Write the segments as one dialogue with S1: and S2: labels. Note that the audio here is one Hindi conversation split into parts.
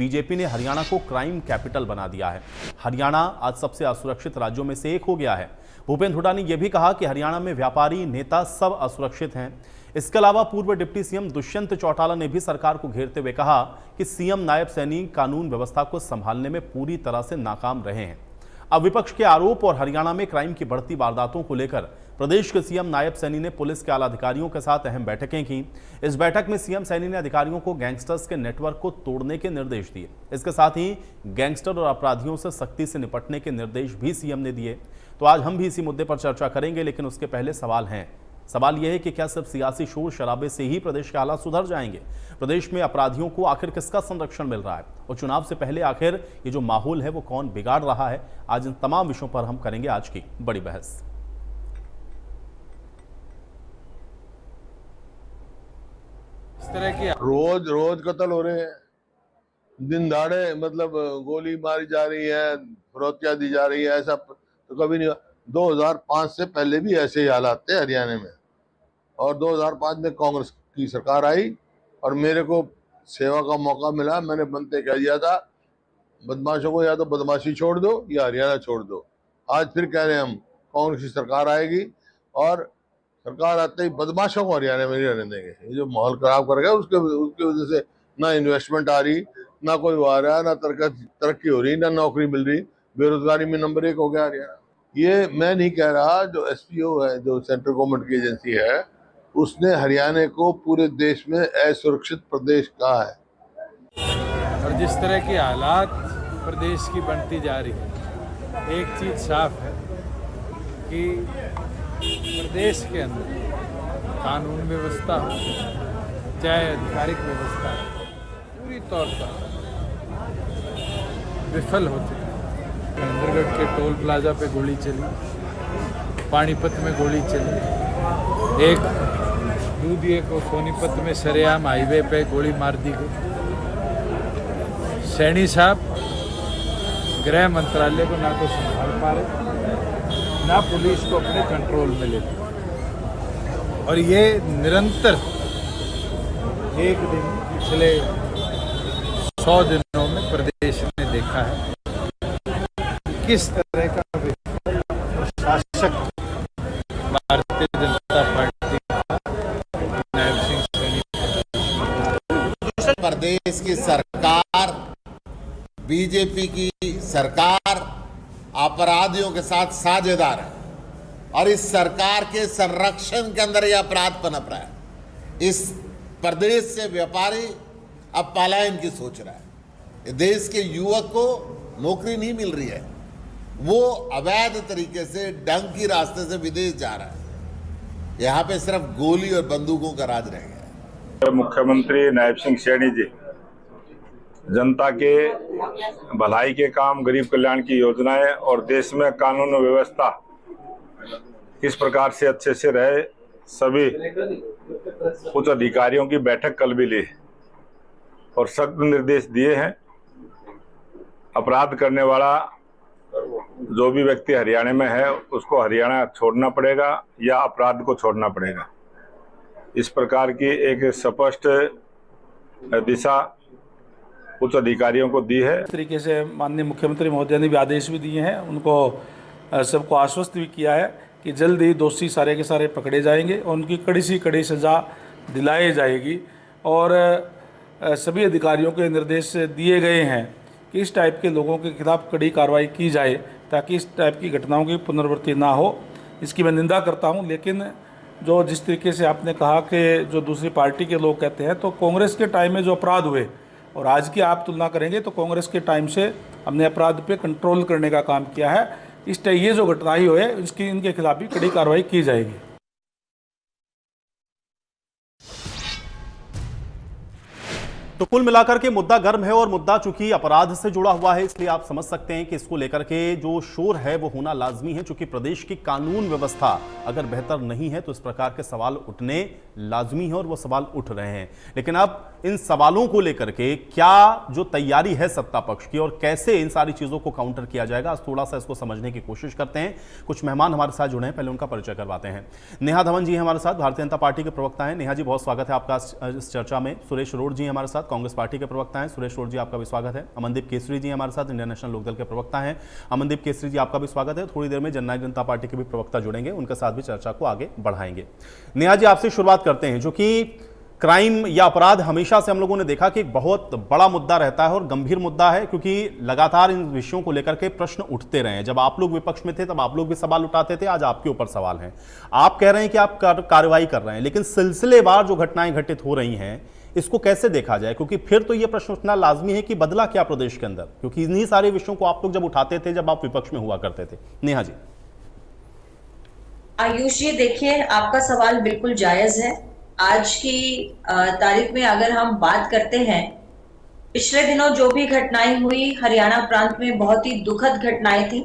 S1: बीजेपी ने हरियाणा को क्राइम कैपिटल बना दिया है। हरियाणा आज सबसे असुरक्षित राज्यों में से एक हो गया है। भूपेंद्र हुड्डा ने यह भी कहा कि हरियाणा में व्यापारी नेता सब असुरक्षित हैं। इसके अलावा पूर्व डिप्टी सीएम दुष्यंत चौटाला ने भी सरकार को घेरते हुए कहा कि सीएम नायब सैनी कानून व्यवस्था को संभालने में पूरी तरह से नाकाम रहे हैं। अब विपक्ष के आरोप और हरियाणा में क्राइम की बढ़ती वारदातों को लेकर प्रदेश के सीएम नायब सैनी ने पुलिस के आला अधिकारियों के साथ अहम बैठकें की। इस बैठक में सीएम सैनी ने अधिकारियों को गैंगस्टर्स के नेटवर्क को तोड़ने के निर्देश दिए। इसके साथ ही गैंगस्टर और अपराधियों से सख्ती से निपटने के निर्देश भी सीएम ने दिए। तो आज हम भी इसी मुद्दे पर चर्चा करेंगे, लेकिन उसके पहले सवाल यह है कि क्या सिर्फ सियासी शोर शराबे से ही प्रदेश के हालात सुधर जाएंगे? प्रदेश में अपराधियों को आखिर किसका संरक्षण मिल रहा है और चुनाव से पहले आखिर ये जो माहौल है वो कौन बिगाड़ रहा है? आज इन तमाम विषयों पर हम करेंगे आज की बड़ी बहस।
S2: इस तरह की
S3: रोज कत्ल हो रहे हैं, दिन दहाड़े मतलब गोली मारी जा रही है, फरोतियां दी जा रही है। ऐसा तो कभी नहीं हुआ। 2005 से पहले भी ऐसे ही हालात थे हरियाणा में, और 2005 में कांग्रेस की सरकार आई और मेरे को सेवा का मौका मिला। मैंने बनते कह दिया था बदमाशों को या तो बदमाशी छोड़ दो या हरियाणा छोड़ दो। आज फिर कह रहे हैं हम कांग्रेस की सरकार आएगी और सरकार आते ही बदमाशों को हरियाणा में नहीं रहने देंगे। ये जो माहौल खराब कर गया उसके वजह से ना इन्वेस्टमेंट आ रही, ना कोई आ रहा है, ना तरक्की हो रही, ना नौकरी मिल रही। बेरोजगारी में नंबर 1 हो गया हरियाणा। ये मैं नहीं कह रहा, जो एसपीओ है, जो सेंट्रल गवर्नमेंट की एजेंसी है, उसने हरियाणा को पूरे देश में असुरक्षित प्रदेश कहा है।
S2: और जिस तरह की हालात प्रदेश की बनती जा रही है, एक चीज साफ है कि प्रदेश के अंदर कानून व्यवस्था हो चाहे आधिकारिक व्यवस्था हो, पूरी तौर पर विफल हो चुकी है। नंदरगढ़ के टोल प्लाजा पे गोली चली, पानीपत में गोली चली, एक दूधिए को सोनीपत में सरेआम हाईवे पे गोली मार दी गई। सैनी साहब गृह मंत्रालय को ना तो संभाल पा रहे, ना पुलिस को अपने कंट्रोल में ले पा। और ये निरंतर एक दिन पिछले 100 दिनों में प्रदेश ने देखा है किस तरह का शासक भारतीय जनता पार्टी नायब सिंह सैनी।
S4: प्रदेश की सरकार, बीजेपी की सरकार अपराधियों के साथ साझेदार है और इस सरकार के संरक्षण के अंदर यह अपराध पनप रहा है। इस प्रदेश से व्यापारी अब पलायन की सोच रहा है। देश के युवक को नौकरी नहीं मिल रही है, वो अवैध तरीके से डंग की रास्ते से विदेश जा रहा है। यहाँ पे सिर्फ गोली और बंदूकों का राज रह गया।
S5: मुख्यमंत्री नायब सिंह सैनी जी जनता के भलाई के काम, गरीब कल्याण की योजनाएं और देश में कानून व्यवस्था किस प्रकार से अच्छे से रहे, सभी उच्च अधिकारियों की बैठक कल भी ली और सख्त निर्देश दिए हैं। अपराध करने वाला जो भी व्यक्ति हरियाणा में है उसको हरियाणा छोड़ना पड़ेगा या अपराध को छोड़ना पड़ेगा। इस प्रकार की एक स्पष्ट दिशा उच्च अधिकारियों को दी है।
S6: इस तरीके से माननीय मुख्यमंत्री महोदय ने भी आदेश भी दिए हैं, उनको सबको आश्वस्त भी किया है कि जल्द ही दोषी सारे के सारे पकड़े जाएंगे और उनकी कड़ी से कड़ी सज़ा दिलाई जाएगी। और सभी अधिकारियों के निर्देश दिए गए हैं कि इस टाइप के लोगों के खिलाफ कड़ी कार्रवाई की जाए ताकि इस टाइप की घटनाओं की पुनरावृत्ति ना हो। इसकी मैं निंदा करता हूं, लेकिन जो जिस तरीके से आपने कहा कि जो दूसरी पार्टी के लोग कहते हैं, तो कांग्रेस के टाइम में जो अपराध हुए और आज की आप तुलना करेंगे तो कांग्रेस के टाइम से हमने अपराध पे कंट्रोल करने का काम किया है। इस टाइप ये जो घटनाएं हुए इसकी इनके खिलाफ भी कड़ी कार्रवाई की जाएगी।
S1: तो कुल मिलाकर के मुद्दा गर्म है और मुद्दा चूंकि अपराध से जुड़ा हुआ है, इसलिए आप समझ सकते हैं कि इसको लेकर के जो शोर है वो होना लाजमी है। चूंकि प्रदेश की कानून व्यवस्था अगर बेहतर नहीं है तो इस प्रकार के सवाल उठने लाजमी है और वो सवाल उठ रहे हैं। लेकिन अब इन सवालों को लेकर के क्या जो तैयारी है सत्ता पक्ष की और कैसे इन सारी चीजों को काउंटर किया जाएगा, आज थोड़ा सा इसको समझने की कोशिश करते हैं। कुछ मेहमान हमारे साथ जुड़े हैं, पहले उनका परिचय करवाते हैं। नेहा धवन जी हमारे साथ, भारतीय जनता पार्टी के प्रवक्ता हैं। नेहा जी, बहुत स्वागत है आपका इस चर्चा में। सुरेश रोड जी हमारे साथ, कांग्रेस पार्टी के प्रवक्ता हैं। सुरेश रोड जी, आपका भी स्वागत है। अमनदीप केसरी जी हमारे साथ, इंडियन नेशनल लोकदल के प्रवक्ता हैं। अमनदीप केसरी जी, आपका भी स्वागत है। थोड़ी देर में जननायक जनता पार्टी के भी प्रवक्ता जुड़ेंगे, उनके साथ भी चर्चा को आगे बढ़ाएंगे। नेहा जी, आपसे शुरुआत करते हैं। जो कि क्राइम या अपराध हमेशा से हम लोगों ने देखा कि एक बहुत बड़ा मुद्दा रहता है और गंभीर मुद्दा है, क्योंकि लगातार इन विषयों को लेकर के प्रश्न उठते रहे हैं। जब आप लोग विपक्ष में थे तब आप लोग भी सवाल उठाते थे, आज आपके ऊपर सवाल हैं। आप कह रहे हैं कि आप कार्रवाई कर रहे हैं, लेकिन सिलसिलेवार जो घटनाएं घटित हो रही हैं इसको कैसे देखा जाए? क्योंकि फिर तो ये प्रश्न उठना लाजमी है कि बदला क्या प्रदेश के अंदर, क्योंकि इन्हीं सारे विषयों को आप लोग जब उठाते थे जब आप विपक्ष में हुआ करते थे। नेहा जी।
S7: आयुष जी, देखिए, आपका सवाल बिल्कुल जायज है। आज की तारीख में अगर हम बात करते हैं, पिछले दिनों जो भी घटनाएं हुई हरियाणा प्रांत में बहुत ही दुखद घटनाएं थी।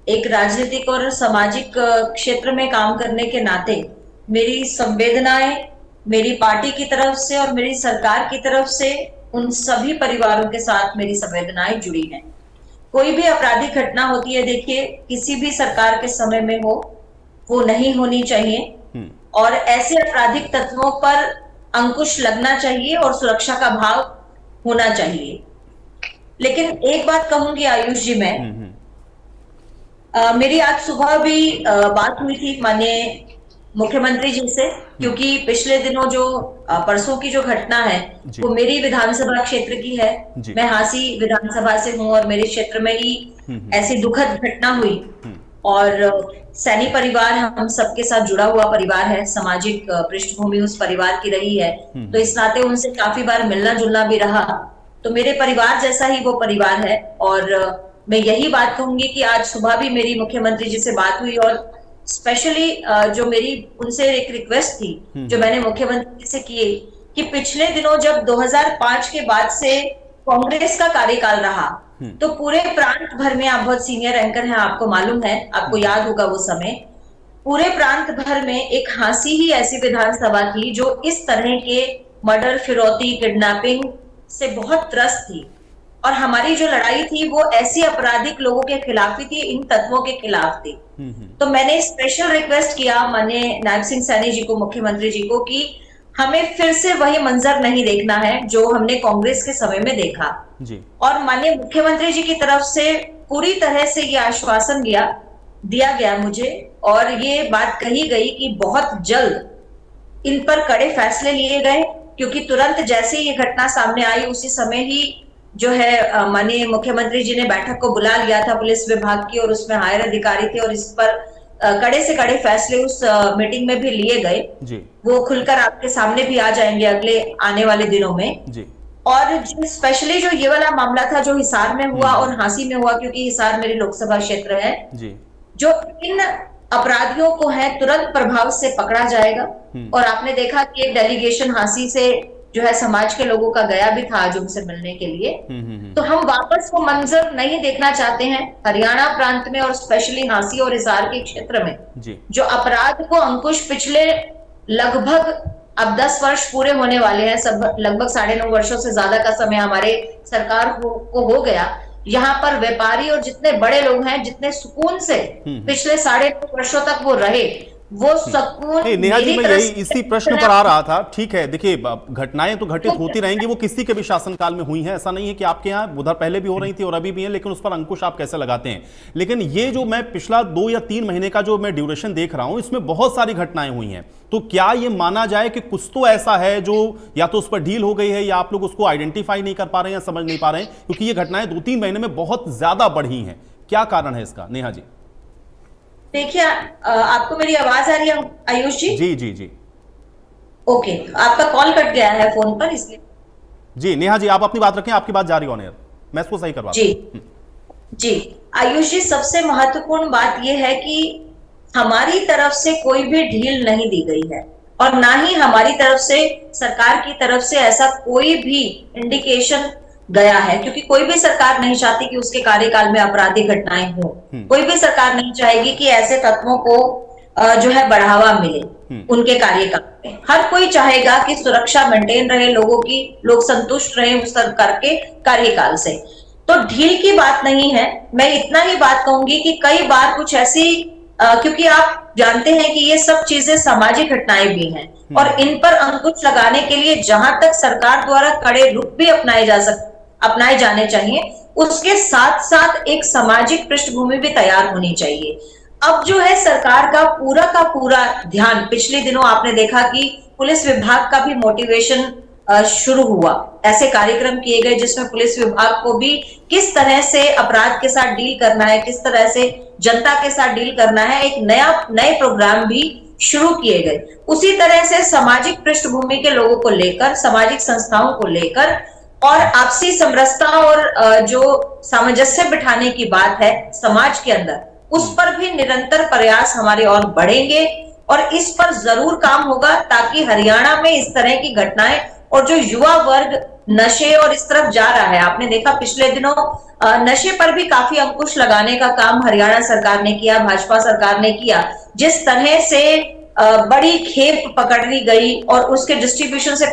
S7: एक राजनीतिक और सामाजिक क्षेत्र में काम करने के नाते मेरी संवेदनाएं मेरी पार्टी की तरफ से और मेरी सरकार की तरफ से उन सभी परिवारों के साथ मेरी संवेदनाएं जुड़ी हैं। कोई भी आपराधिक घटना होती है, देखिए, किसी भी सरकार के समय में हो, वो नहीं होनी चाहिए और ऐसे आपराधिक तत्वों पर अंकुश लगना चाहिए और सुरक्षा का भाव होना चाहिए। लेकिन एक बात कहूंगी आयुष जी, मैं मेरी आज सुबह भी बात हुई थी माननीय मुख्यमंत्री जी से, क्योंकि पिछले दिनों जो परसों की जो घटना है वो मेरी विधानसभा क्षेत्र की है। मैं हांसी विधानसभा से हूं और मेरे क्षेत्र में ही ऐसी दुखद घटना हुई और सैनी परिवार हम सबके साथ जुड़ा हुआ परिवार है, सामाजिक पृष्ठभूमि उस परिवार की रही है, तो इस नाते उनसे काफी बार मिलना जुलना भी रहा। तो मेरे परिवार जैसा ही वो परिवार है और मैं यही बात कहूंगी कि आज सुबह भी मेरी मुख्यमंत्री जी से बात हुई और स्पेशली जो मेरी उनसे एक रिक्वेस्ट थी जो मैंने मुख्यमंत्री जी से की कि पिछले दिनों जब 2005 के बाद से कांग्रेस का कार्यकाल रहा तो पूरे प्रांत भर में, आप बहुत सीनियर एंकर हैं, आपको मालूम है, आपको याद होगा वो समय, पूरे प्रांत भर में एक हांसी ही ऐसी विधानसभा थी जो इस तरह के मर्डर, फिरौती, किडनैपिंग से बहुत त्रस्त थी। और हमारी जो लड़ाई थी वो ऐसी आपराधिक लोगों के खिलाफ ही थी, इन तत्वों के खिलाफ थी। तो मैंने स्पेशल रिक्वेस्ट किया माननीय नायब सिंह सैनी जी को, मुख्यमंत्री जी को, कि हमें फिर से वही मंजर नहीं देखना है जो हमने कांग्रेस के समय में देखा जी। और माननीय मुख्यमंत्री जी की तरफ से पूरी तरह से ये आश्वासन दिया गया मुझे और ये बात कही गई कि बहुत जल्द इन पर कड़े फैसले लिए गए, क्योंकि तुरंत जैसे ये घटना सामने आई उसी समय ही जो है माननीय मुख्यमंत्री जी ने बैठक को बुला लिया था पुलिस विभाग की और उसमें हायर अधिकारी थे और इस पर कड़े से कड़े फैसले उस मीटिंग में भी लिए गए जी। वो खुलकर आपके सामने भी आ जाएंगे अगले आने वाले दिनों में जी। और स्पेशली जो ये वाला मामला था जो हिसार में हुआ और हांसी में हुआ, क्योंकि हिसार मेरी लोकसभा क्षेत्र है जी। जो इन अपराधियों को है तुरंत प्रभाव से पकड़ा जाएगा। और आपने देखा कि एक डेलीगेशन हांसी से जो है समाज के लोगों का गया भी था आज उनसे मिलने के लिए। तो हम वापस वो मंजर नहीं देखना चाहते हैं हरियाणा प्रांत में और स्पेशली हांसी और हिसार के क्षेत्र में जी। जो अपराध को अंकुश पिछले लगभग अब 10 वर्ष पूरे होने वाले हैं, सब लगभग 9.5 वर्षों से ज्यादा का समय हमारे सरकार को हो गया। यहाँ पर व्यापारी और जितने बड़े लोग हैं, जितने सुकून से पिछले 9.5 वर्षों तक वो रहे, वो सुकून
S1: नेहा जी, मैं यही इसी प्रश्न पर आ रहा था। ठीक है, देखिए घटनाएं तो घटित होती रहेंगी, वो किसी के भी शासनकाल में हुई हैं, ऐसा नहीं है कि आपके यहाँ उधर पहले भी हो रही थी और अभी भी है, लेकिन उस पर अंकुश आप कैसे लगाते हैं। लेकिन ये जो मैं पिछला 2 या 3 महीने का जो मैं ड्यूरेशन देख रहा हूं, इसमें बहुत सारी घटनाएं हुई हैं। तो क्या ये माना जाए कि कुछ तो ऐसा है जो या तो उस पर डील हो गई है या आप लोग उसको आइडेंटिफाई नहीं कर पा रहे हैं या समझ नहीं पा रहे हैं, क्योंकि ये घटनाएं 2-3 महीने में बहुत ज्यादा बढ़ी हैं। क्या कारण है इसका, नेहा जी?
S7: देखिए, आपको मेरी आवाज आ रही है आयुष जी?
S1: जी जी जी।
S7: ओके, आपका कॉल कट गया है फोन पर, इसलिए
S1: जी। नेहा जी, आप अपनी बात रखें, आपकी बात जारी ऑन एयर, मैं इसको सही करवा
S7: जी। आयुष जी, सबसे महत्वपूर्ण बात यह है कि हमारी तरफ से कोई भी ढील नहीं दी गई है और ना ही हमारी तरफ से, सरकार की तरफ से ऐसा कोई भी इंडिकेशन गया है, क्योंकि कोई भी सरकार नहीं चाहती कि उसके कार्यकाल में आपराधिक घटनाएं हो। कोई भी सरकार नहीं चाहेगी कि ऐसे तत्वों को जो है बढ़ावा मिले उनके कार्यकाल में। हर कोई चाहेगा कि सुरक्षा मेंटेन रहे लोगों की, लोग संतुष्ट रहे उस सरकार के कार्यकाल से। तो ढील की बात नहीं है। मैं इतना ही बात कहूंगी कि कई बार कुछ ऐसी क्योंकि आप जानते हैं कि ये सब चीजें सामाजिक घटनाएं भी हैं, और इन पर अंकुश लगाने के लिए जहां तक सरकार द्वारा कड़े रुख भी अपनाए जाने चाहिए, उसके साथ साथ एक सामाजिक पृष्ठभूमि भी तैयार होनी चाहिए। अब जो है सरकार का पूरा ध्यान, पिछले दिनों आपने देखा कि पुलिस विभाग का भी मोटिवेशन शुरू हुआ, ऐसे कार्यक्रम किए गए जिसमें पुलिस विभाग को भी किस तरह से अपराध के साथ डील करना है, किस तरह से जनता के साथ डील करना है, एक नए प्रोग्राम भी शुरू किए गए। उसी तरह से सामाजिक पृष्ठभूमि के लोगों को लेकर, सामाजिक संस्थाओं को लेकर और आपसी समरसता और जो सामंजस्य बिठाने की बात है समाज के अंदर, उस पर भी निरंतर प्रयास हमारे और बढ़ेंगे और इस पर जरूर काम होगा ताकि हरियाणा में इस तरह की घटनाएं और जो युवा वर्ग नशे और इस तरफ जा रहा है, आपने देखा पिछले दिनों नशे पर भी काफी अंकुश लगाने का काम हरियाणा सरकार ने किया, भाजपा सरकार ने किया। जिस तरह से बड़ी खेप पकड़ी गई और उसके डिस्ट्रीब्यूशन से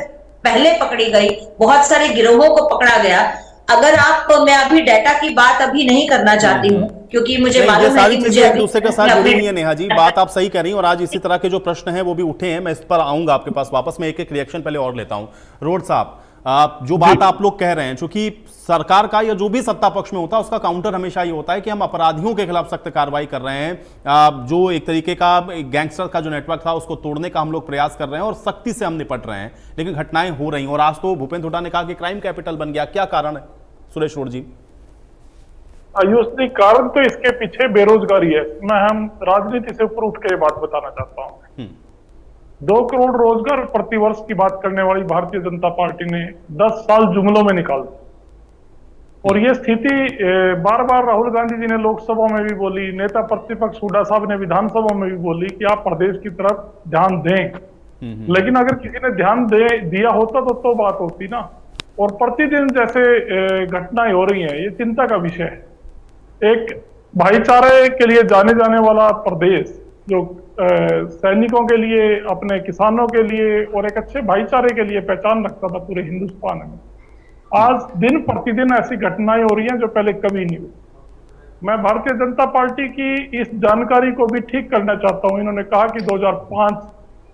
S7: पहले पकड़ी गई, बहुत सारे गिरोहों को पकड़ा गया। अगर मैं अभी डाटा की बात अभी नहीं करना चाहती हूँ क्योंकि मुझे मालूम है कि मुझे
S1: एक दूसरे के साथ जुड़ी हुई है नेहा जी, बात आप सही कर रही हैं और आज इसी तरह के जो प्रश्न हैं वो भी उठे हैं, मैं इस पर आऊंगा आपके पास वापस। मैं एक रिएक्शन पहले और लेता हूं। रोड साहब, जो बात आप लोग कह रहे हैं, चूंकि सरकार का या जो भी सत्ता पक्ष में होता है उसका काउंटर हमेशा ये होता है कि हम अपराधियों के खिलाफ सख्त कार्रवाई कर रहे हैं, जो एक तरीके का गैंगस्टर का जो नेटवर्क था उसको तोड़ने का हम लोग प्रयास कर रहे हैं और सख्ती से हम निपट रहे हैं, लेकिन घटनाएं हो रही हैं। और आज तो भूपेंद्र हुड्डा ने कहा कि क्राइम कैपिटल बन गया, क्या कारण है सुरेश रोड जी?
S8: आयुष जी, कारण तो इसके पीछे बेरोजगारी है। हम राजनीति से ऊपर उठ के ये बात बताना चाहता हूँ। 2 करोड़ रोजगार प्रतिवर्ष की बात करने वाली भारतीय जनता पार्टी ने 10 साल जुमलों में निकाल दी और ये स्थिति बार बार राहुल गांधी जी ने लोकसभा में भी बोली, नेता प्रतिपक्ष हुड्डा साहब ने विधानसभा में भी बोली कि आप प्रदेश की तरफ ध्यान दें। लेकिन अगर किसी ने ध्यान दिया होता तो बात होती ना। और प्रतिदिन जैसे घटनाएं हो रही हैं, ये चिंता का विषय है। एक भाईचारे के लिए जाने वाला प्रदेश, जो सैनिकों के लिए, अपने किसानों के लिए और एक अच्छे भाईचारे के लिए पहचान रखता था पूरे हिंदुस्तान में, आज दिन प्रतिदिन ऐसी घटनाएं हो रही हैं जो पहले कभी नहीं हुई। मैं भारतीय जनता पार्टी की इस जानकारी को भी ठीक करना चाहता हूं। इन्होंने कहा कि 2005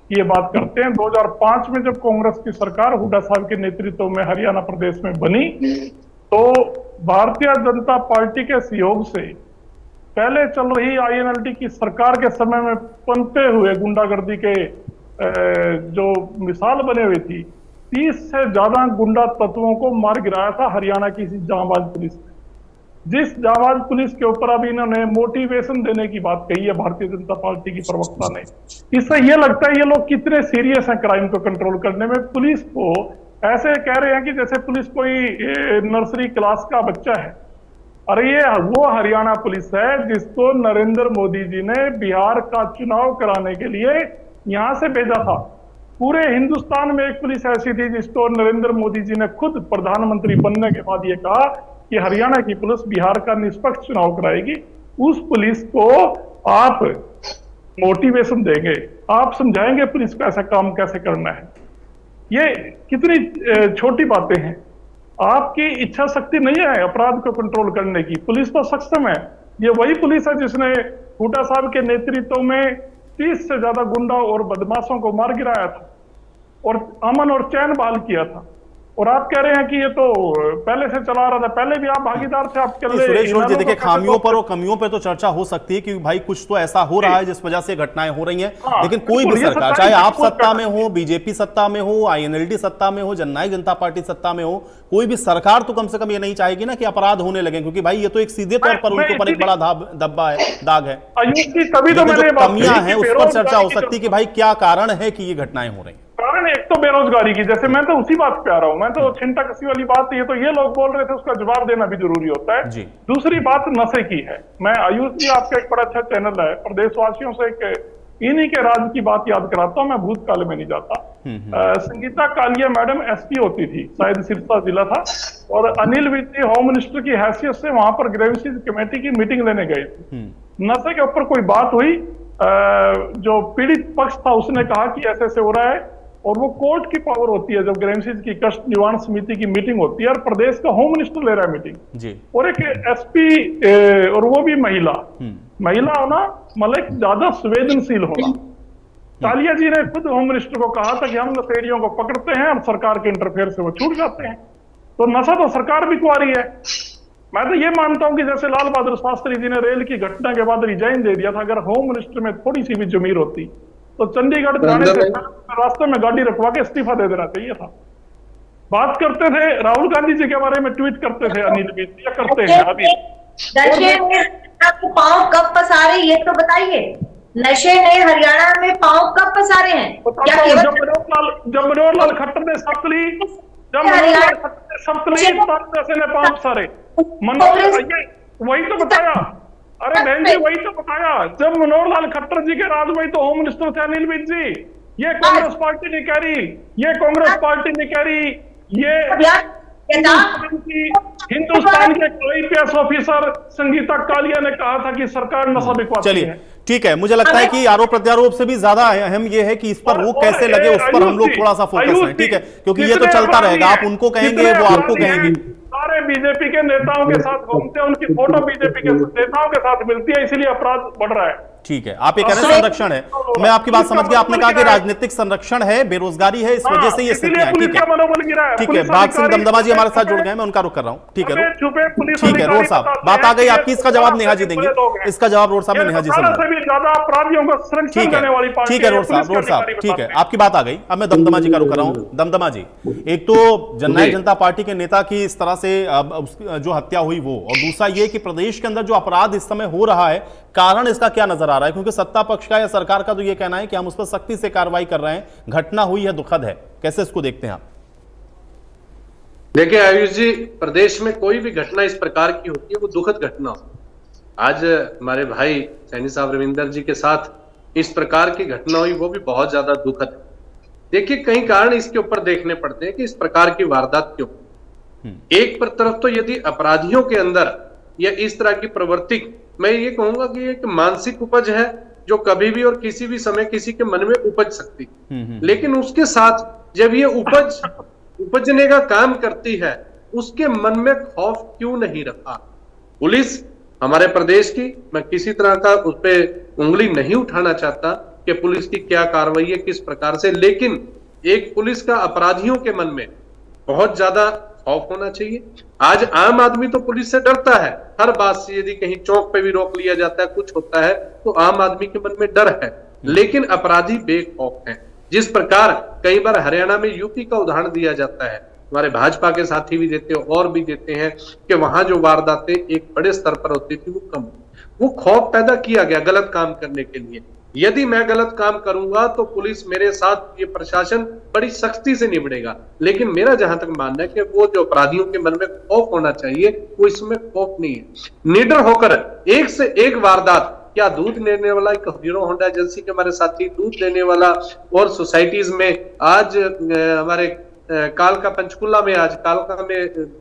S8: की ये बात करते हैं। 2005 में जब कांग्रेस की सरकार हुड्डा साहब के नेतृत्व में हरियाणा प्रदेश में बनी, तो भारतीय जनता पार्टी के सहयोग से पहले चल रही आईएनएलडी की सरकार के समय में पनपे हुए गुंडागर्दी के जो मिसाल बने हुई थी, 30 से ज्यादा गुंडा तत्वों को मार गिराया था हरियाणा की जांबाज पुलिस ने। जिस जांबाज पुलिस के ऊपर अभी इन्होंने मोटिवेशन देने की बात कही है भारतीय जनता पार्टी की प्रवक्ता ने, इससे ये लगता है ये लोग कितने सीरियस हैं क्राइम को कंट्रोल करने में। पुलिस को ऐसे कह रहे हैं कि जैसे पुलिस कोई नर्सरी क्लास का बच्चा है। अरे ये वो हरियाणा पुलिस है जिसको नरेंद्र मोदी जी ने बिहार का चुनाव कराने के लिए यहां से भेजा था। पूरे हिंदुस्तान में एक पुलिस ऐसी थी जिसको नरेंद्र मोदी जी ने खुद प्रधानमंत्री बनने के बाद ये कहा कि हरियाणा की पुलिस बिहार का निष्पक्ष चुनाव कराएगी। उस पुलिस को आप मोटिवेशन देंगे, आप समझाएंगे पुलिस को ऐसा काम कैसे करना है। ये कितनी छोटी बातें हैं। आपकी इच्छा शक्ति नहीं है अपराध को कंट्रोल करने की। पुलिस तो सक्षम है। ये वही पुलिस है जिसने हुड्डा साहब के नेतृत्व में 30 से ज्यादा गुंडा और बदमाशों को मार गिराया था और अमन और चैन बहाल किया था। और आप कह रहे हैं कि ये तो पहले से चला रहा था, पहले भी आप भागीदार थे। आप
S1: सुरेश जी, देखिए खामियों पर और कमियों पर तो चर्चा हो सकती है कि भाई कुछ तो ऐसा हो रहा है जिस वजह से घटनाएं हो रही हैं। लेकिन कोई भी सरकार, चाहे आप सत्ता में हो, बीजेपी सत्ता में हो, आईएनएलडी सत्ता में हो, जननायक जनता पार्टी सत्ता में हो, कोई भी सरकार तो कम से कम ये नहीं चाहेगी ना कि अपराध होने लगे, क्योंकि भाई ये तो एक सीधे तौर पर उनके ऊपर एक बड़ा दाग है। जो कमियां हैं उस पर चर्चा हो सकती है कि भाई क्या कारण है कि ये घटनाएं हो रही हैं।
S8: कारण एक तो बेरोजगारी की, जैसे मैं तो उसी बात पे आ रहा हूं। मैं तो छिंटा कसी वाली बात ये तो ये लोग बोल रहे थे, उसका जवाब देना भी जरूरी होता है। दूसरी बात नशे की है। मैं आयुष जी, आपका एक बड़ा अच्छा चैनल है, प्रदेशवासियों से इन्हीं के राज की बात याद कराता हूं। मैं भूतकाल में नहीं जाता। संगीता कालिया मैडम एसपी होती थी, शायद सिरसा जिला था, और अनिल विज होम मिनिस्टर की हैसियत से वहां पर ग्रेविसेज कमेटी की मीटिंग लेने गए थे। नशे के ऊपर कोई बात हुई, जो पीड़ित पक्ष था उसने कहा कि ऐसे ऐसे हो रहा है, और वो कोर्ट की पावर होती है जब ग्रेविसेज की कष्ट निवारण समिति की मीटिंग होती है और प्रदेश का होम मिनिस्टर ले रहा है मीटिंग जी। और एक एसपी, और वो भी महिला होना मतलब ज्यादा संवेदनशील होना। कालिया जी ने खुद होम मिनिस्टर को कहा था कि हम नशेड़ियों को पकड़ते हैं और सरकार के इंटरफेयर से वो छूट जाते हैं। तो नशा तो सरकार भी कुआरी है। मैं तो ये मानता हूं कि जैसे लाल बहादुर शास्त्री जी ने रेल की घटना के बाद रिजाइन दे दिया था, अगर होम मिनिस्टर में थोड़ी सी भी जमीर होती तो चंडीगढ़ जाने से रास्ते में गाड़ी रखवा के इस्तीफा दे देना चाहिए था। बात करते थे राहुल गांधी जी के बारे में, ट्वीट करते थे अनिल भी, या करते हैं अभी।
S7: नशे में आपको पांव कब पसारे ये तो बताइए। नशे ने हरियाणा में पांव कब पसारे हैं? क्या
S8: जब मनोहर लाल खट्टर ने शपथ ली, नशे ने पांव पसारे। वही तो बताया, अरे बहन जी वही तो बताया। जब मनोहर लाल खट्टर जी के राज में तो होम मिनिस्टर थे अनिल विज जी। ये कांग्रेस पार्टी नहीं कह रही, ये कांग्रेस पार्टी नहीं कह रही, ये हिंदुस्तान के IPS ऑफिसर संगीता कालिया ने कहा था कि सरकार नशा बिकवाती है।
S1: चलिए ठीक है, मुझे लगता है कि आरोप प्रत्यारोप से भी ज्यादा अहम ये है कि इस पर रोक कैसे लगे, उस पर हम लोग थोड़ा सा फोकस करें, ठीक है, क्योंकि ये तो चलता रहेगा। आप उनको कहेंगे, वो आपको कहेंगे।
S8: सारे बीजेपी के नेताओं के साथ घूमते हैं, उनकी फोटो बीजेपी के नेताओं के साथ मिलती है, इसीलिए अपराध बढ़ रहा है।
S1: ठीक है, आप ये कह रहे हैं संरक्षण है, मैं आपकी बात समझ गया। आपने कहा कि राजनीतिक संरक्षण है, बेरोजगारी है, इस वजह से ये स्थितियां हैं। ठीक है, ठीक है, बाग सिंह दमदमा जी हमारे साथ जुड़ गए, मैं उनका रुख कर रहा हूँ। ठीक है, ठीक है, रोड साहब बात आ गई आपकी, इसका जवाब नेहा जी देंगे, इसका जवाब रोड साहब ने नेहा जी से ठीक है, ठीक है रोड साहब, ठीक है, आपकी बात आ गई। अब मैं दमदमा जी का रुख कर रहा हूँ। दमदमा जी, एक तो जननायक जनता पार्टी के नेता की इस तरह से जो हत्या हुई वो, और दूसरा ये कि प्रदेश के अंदर जो अपराध इस समय हो रहा है, कारण इसका क्या नजर आ रहा है? क्योंकि सत्ता पक्ष का या सरकार का तो ये कहना है कि हम उस पर सख्ती से कार्रवाई कर रहे हैं, घटना हुई है, दुखद है, कैसे इसको देखते हैं आप?
S9: देखिए आयुष जी, प्रदेश में कोई भी घटना इस प्रकार की होती है वो दुखद घटना हो। आज हमारे भाई सैनी साहब रविंदर जी के साथ इस प्रकार की घटना हुई, वो भी बहुत ज्यादा दुखद है। देखिए कई कारण इसके ऊपर देखने पड़ते हैं कि इस प्रकार की वारदात क्यों। एक पर तरफ तो यदि अपराधियों के अंदर या इस तरह की प्रवृत्ति, मैं ये कहूंगा कि एक मानसिक उपज है जो कभी भी और किसी भी समय किसी के मन में उपज सकती, लेकिन उसके साथ जब ये उपजने का काम करती है, उसके मन में खौफ क्यों नहीं रखा? पुलिस हमारे प्रदेश की, मैं किसी तरह का उस पर उंगली नहीं उठाना चाहता कि पुलिस की क्या कार्रवाई है किस प्रकार से, लेकिन एक पुलिस का अपराधियों के मन में बहुत ज्यादा खौफ होना चाहिए। आज आम आदमी तो पुलिस से डरता है, हर बात से यदि कहीं चौक पे भी रोक लिया जाता है, कुछ होता है तो आम आदमी के मन में डर है, लेकिन अपराधी बेखौफ हैं। जिस प्रकार कई बार हरियाणा में यूपी का उदाहरण दिया जाता है, हमारे भाजपा के साथी भी देते हैं और भी देते हैं कि वहां जो वारदातें एक बड़े स्तर पर होती थी वो कम, वो खौफ पैदा किया गया गलत काम करने के लिए। यदि मैं गलत काम करूंगा तो पुलिस मेरे साथ, ये प्रशासन बड़ी सख्ती से निपटेगा, लेकिन मेरा जहां तक मानना है कि वो जो अपराधियों के मन में खौफ होना चाहिए वो इसमें खौफ नहीं है। निडर होकर एक से एक वारदात, क्या दूध लेने वाला एक हीरो होंडा एजेंसी के हमारे साथी दूध लेने वाला, और सोसाइटीज में आज हमारे कालका पंचकुला में, आज कालका में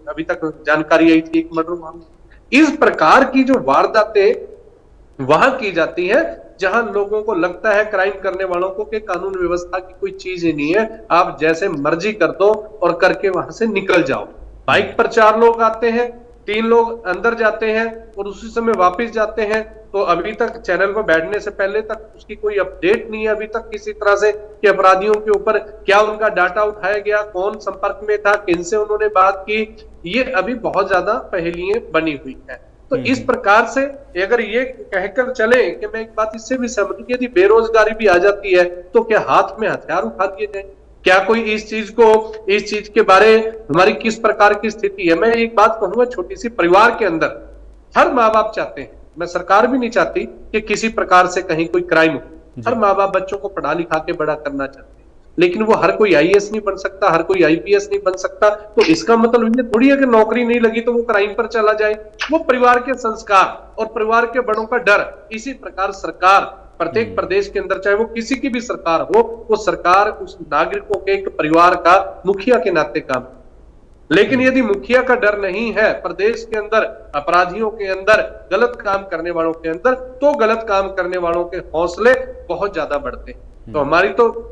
S9: अभी तक जानकारी आई थी एक मर्डर मामला। इस प्रकार की जो वारदातें वहां की जाती है जहां लोगों को लगता है, क्राइम करने वालों को, कि कानून व्यवस्था की कोई चीज ही नहीं है, आप जैसे मर्जी कर दो और करके वहां से निकल जाओ। बाइक पर 4 लोग आते हैं, 3 लोग अंदर जाते हैं और उसी समय वापस जाते हैं, तो अभी तक चैनल पर बैठने से पहले तक उसकी कोई अपडेट नहीं है अभी तक किसी तरह से कि अपराधियों के ऊपर क्या उनका डाटा उठाया गया, कौन संपर्क में था, किनसे उन्होंने बात की, ये अभी बहुत ज्यादा पहेलियां बनी हुई है। तो इस प्रकार से अगर ये कहकर चले कि मैं एक बात इससे भी सहमत हूं, यदि बेरोजगारी भी आ जाती है तो क्या हाथ में हथियार उठा दिए जाए? क्या कोई इस चीज के बारे हमारी किस प्रकार की स्थिति है? मैं एक बात कहूंगा, छोटी सी परिवार के अंदर हर माँ बाप चाहते हैं, मैं सरकार भी नहीं चाहती कि किसी प्रकार से कहीं कोई क्राइम हो, हर माँ बाप बच्चों को पढ़ा लिखा के बड़ा करना चाहते हैं, लेकिन वो हर कोई IAS नहीं बन सकता, हर कोई IPS नहीं बन सकता। तो इसका मतलब ये थोड़ी है कि नौकरी नहीं लगी तो वो क्राइम पर चला जाए। वो परिवार के संस्कार और परिवार के बड़ों का डर, इसी प्रकार सरकार प्रत्येक प्रदेश के अंदर, चाहे वो किसी की भी सरकार हो, वो सरकार उस नागरिकों के एक परिवार का मुखिया के नाते काम। लेकिन यदि मुखिया का डर नहीं है प्रदेश के अंदर, अपराधियों के अंदर, गलत काम करने वालों के अंदर, तो गलत काम करने वालों के हौसले बहुत ज्यादा बढ़ते हैं। तो हमारी तो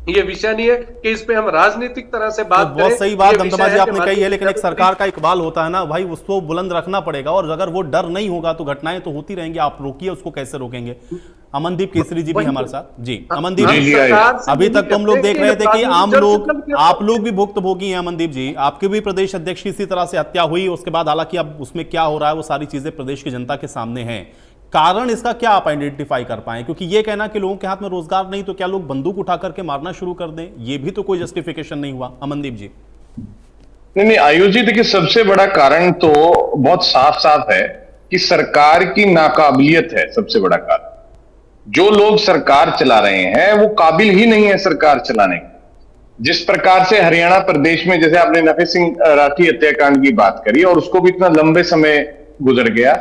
S9: ये विषय नहीं है कि इस पे हम राजनीतिक तरह से बात करें।
S1: बहुत सही बात दमदमा जी आपने कही है, लेकिन एक सरकार का इकबाल होता है ना भाई, उसको बुलंद रखना पड़ेगा, और अगर वो डर नहीं होगा तो घटनाएं तो होती रहेंगी। आप रोकिए उसको, कैसे रोकेंगे? अमनदीप केसरी जी भी हमारे साथ। जी अमनदीप
S9: हम
S1: जी,
S9: सरकार से
S1: अभी
S9: यही
S1: तक तो हम लोग
S9: कहते हैं
S1: देख रहे थे कि
S9: कि
S1: आम
S9: जल्द से
S1: लोग,
S9: जल्द
S1: आप लोग भी भुक्तभोगी हैं। अमनदीप जी, आपके भी प्रदेश अध्यक्ष की इसी तरह से हत्या हुई, उसके बाद हालांकि अब उसमें क्या हो रहा है वो सारी चीजें प्रदेश की जनता के सामने हैं। कारण इसका क्या आप आइडेंटिफाई कर पाए? क्योंकि ये कहना कि लोगों के हाथ में रोजगार नहीं तो क्या लोग बंदूक उठा करके मारना शुरू कर दें, ये भी तो कोई जस्टिफिकेशन नहीं हुआ। अमनदीप जी।
S10: नहीं आयुष जी, देखिए सबसे बड़ा कारण तो बहुत साफ साफ है कि सरकार की नाकाबिलियत है। सबसे बड़ा कारण, जो लोग सरकार चला रहे हैं वो काबिल ही नहीं है सरकार चलाने के। जिस प्रकार से हरियाणा प्रदेश में, जैसे आपने नफे सिंह राठी हत्याकांड की बात करी और उसको भी इतना लंबे समय गुजर गया,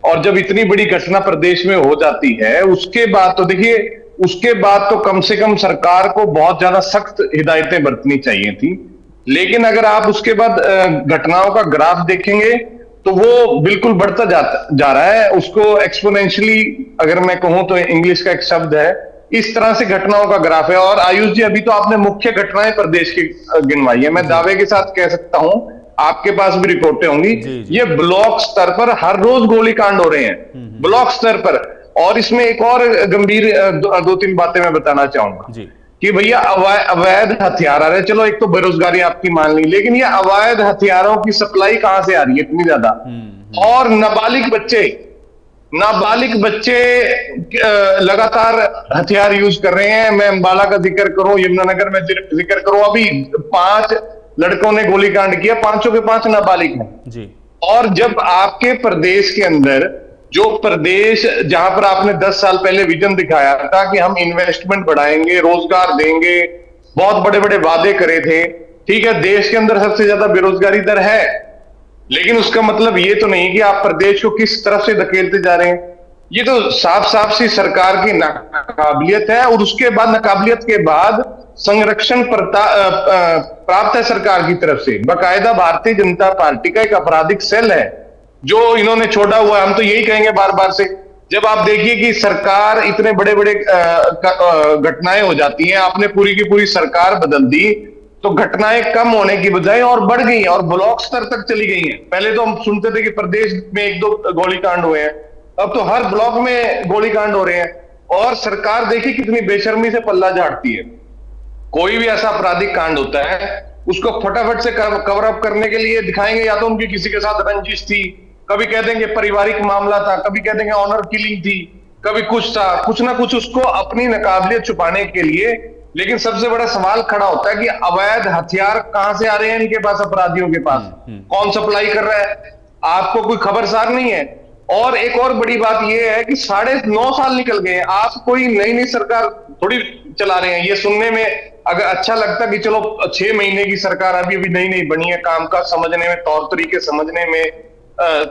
S10: और जब इतनी बड़ी घटना प्रदेश में हो जाती है उसके बाद तो देखिए, उसके बाद तो कम से कम सरकार को बहुत ज्यादा सख्त हिदायतें बरतनी चाहिए थी। लेकिन अगर आप उसके बाद घटनाओं का ग्राफ देखेंगे तो वो बिल्कुल बढ़ता जा रहा है। उसको एक्सपोनेंशियली, अगर मैं कहूं तो इंग्लिश का एक शब्द है, इस तरह से घटनाओं का ग्राफ है। और आयुष जी, अभी तो आपने मुख्य घटनाएं प्रदेश की गिनवाई है। मैं दावे के साथ कह सकता हूं, आपके पास भी रिपोर्टें होंगी, ये ब्लॉक स्तर पर हर रोज गोलीकांड हो रहे हैं, ब्लॉक स्तर पर। और इसमें एक और गंभीर दो तीन बातें मैं बताना चाहूंगा कि भैया अवैध हथियार आ रहे हैं। चलो, एक तो बेरोजगारी आपकी मान ली, लेकिन ये अवैध हथियारों की सप्लाई कहां से आ रही है इतनी ज्यादा? और नाबालिग बच्चे लगातार हथियार यूज कर रहे हैं। मैं अंबाला का जिक्र करूं, यमुनानगर में जिक्र करूं, अभी 5 लड़कों ने गोलीकांड किया, 5 के 5 नाबालिग हैं जी। और जब आपके प्रदेश के अंदर, जो प्रदेश जहां पर आपने 10 साल पहले विजन दिखाया था कि हम इन्वेस्टमेंट बढ़ाएंगे, रोजगार देंगे, बहुत बड़े बड़े वादे करे थे, ठीक है, देश के अंदर सबसे ज्यादा बेरोजगारी दर है, लेकिन उसका मतलब ये तो नहीं कि आप प्रदेश को किस तरफ से धकेलते जा रहे हैं। ये तो साफ साफ सी सरकार की नाकाबिलियत है। और उसके बाद, नाकाबिलियत के बाद संरक्षण प्राप्त है सरकार की तरफ से। बाकायदा भारतीय जनता पार्टी का एक आपराधिक सेल है जो इन्होंने छोड़ा हुआ है। हम तो यही कहेंगे बार बार से, जब आप देखिए कि सरकार इतने बड़े बड़े घटनाएं हो जाती हैं, आपने पूरी की पूरी सरकार बदल दी, तो घटनाएं कम होने की बजाय और बढ़ गई हैं और ब्लॉक स्तर तक चली गई हैं। पहले तो हम सुनते थे कि प्रदेश में 1-2 गोलीकांड हुए हैं, अब तो हर ब्लॉक में गोलीकांड हो रहे हैं। और सरकार देखिए कितनी बेशर्मी से पल्ला झाड़ती है। कोई भी ऐसा आपराधिक कांड होता है, उसको फटाफट से कवर अप करने के लिए दिखाएंगे या तो उनकी किसी के साथ रंजिश थी, कभी कह देंगे पारिवारिक मामला था, कभी कह देंगे ऑनर किलिंग थी, कभी कुछ था, कुछ ना कुछ उसको अपनी नाकाबिलियत छुपाने के लिए। लेकिन सबसे बड़ा सवाल खड़ा होता है कि अवैध हथियार कहां से आ रहे हैं इनके पास, अपराधियों के पास, कौन सप्लाई कर रहा है, आपको कोई खबरसार नहीं है। और एक और बड़ी बात यह है कि 9.5 साल निकल गए हैं, आप कोई नई सरकार थोड़ी चला रहे हैं। ये सुनने में अगर अच्छा लगता कि चलो 6 महीने की सरकार अभी नई बनी है, काम का समझने में, तौर तरीके समझने में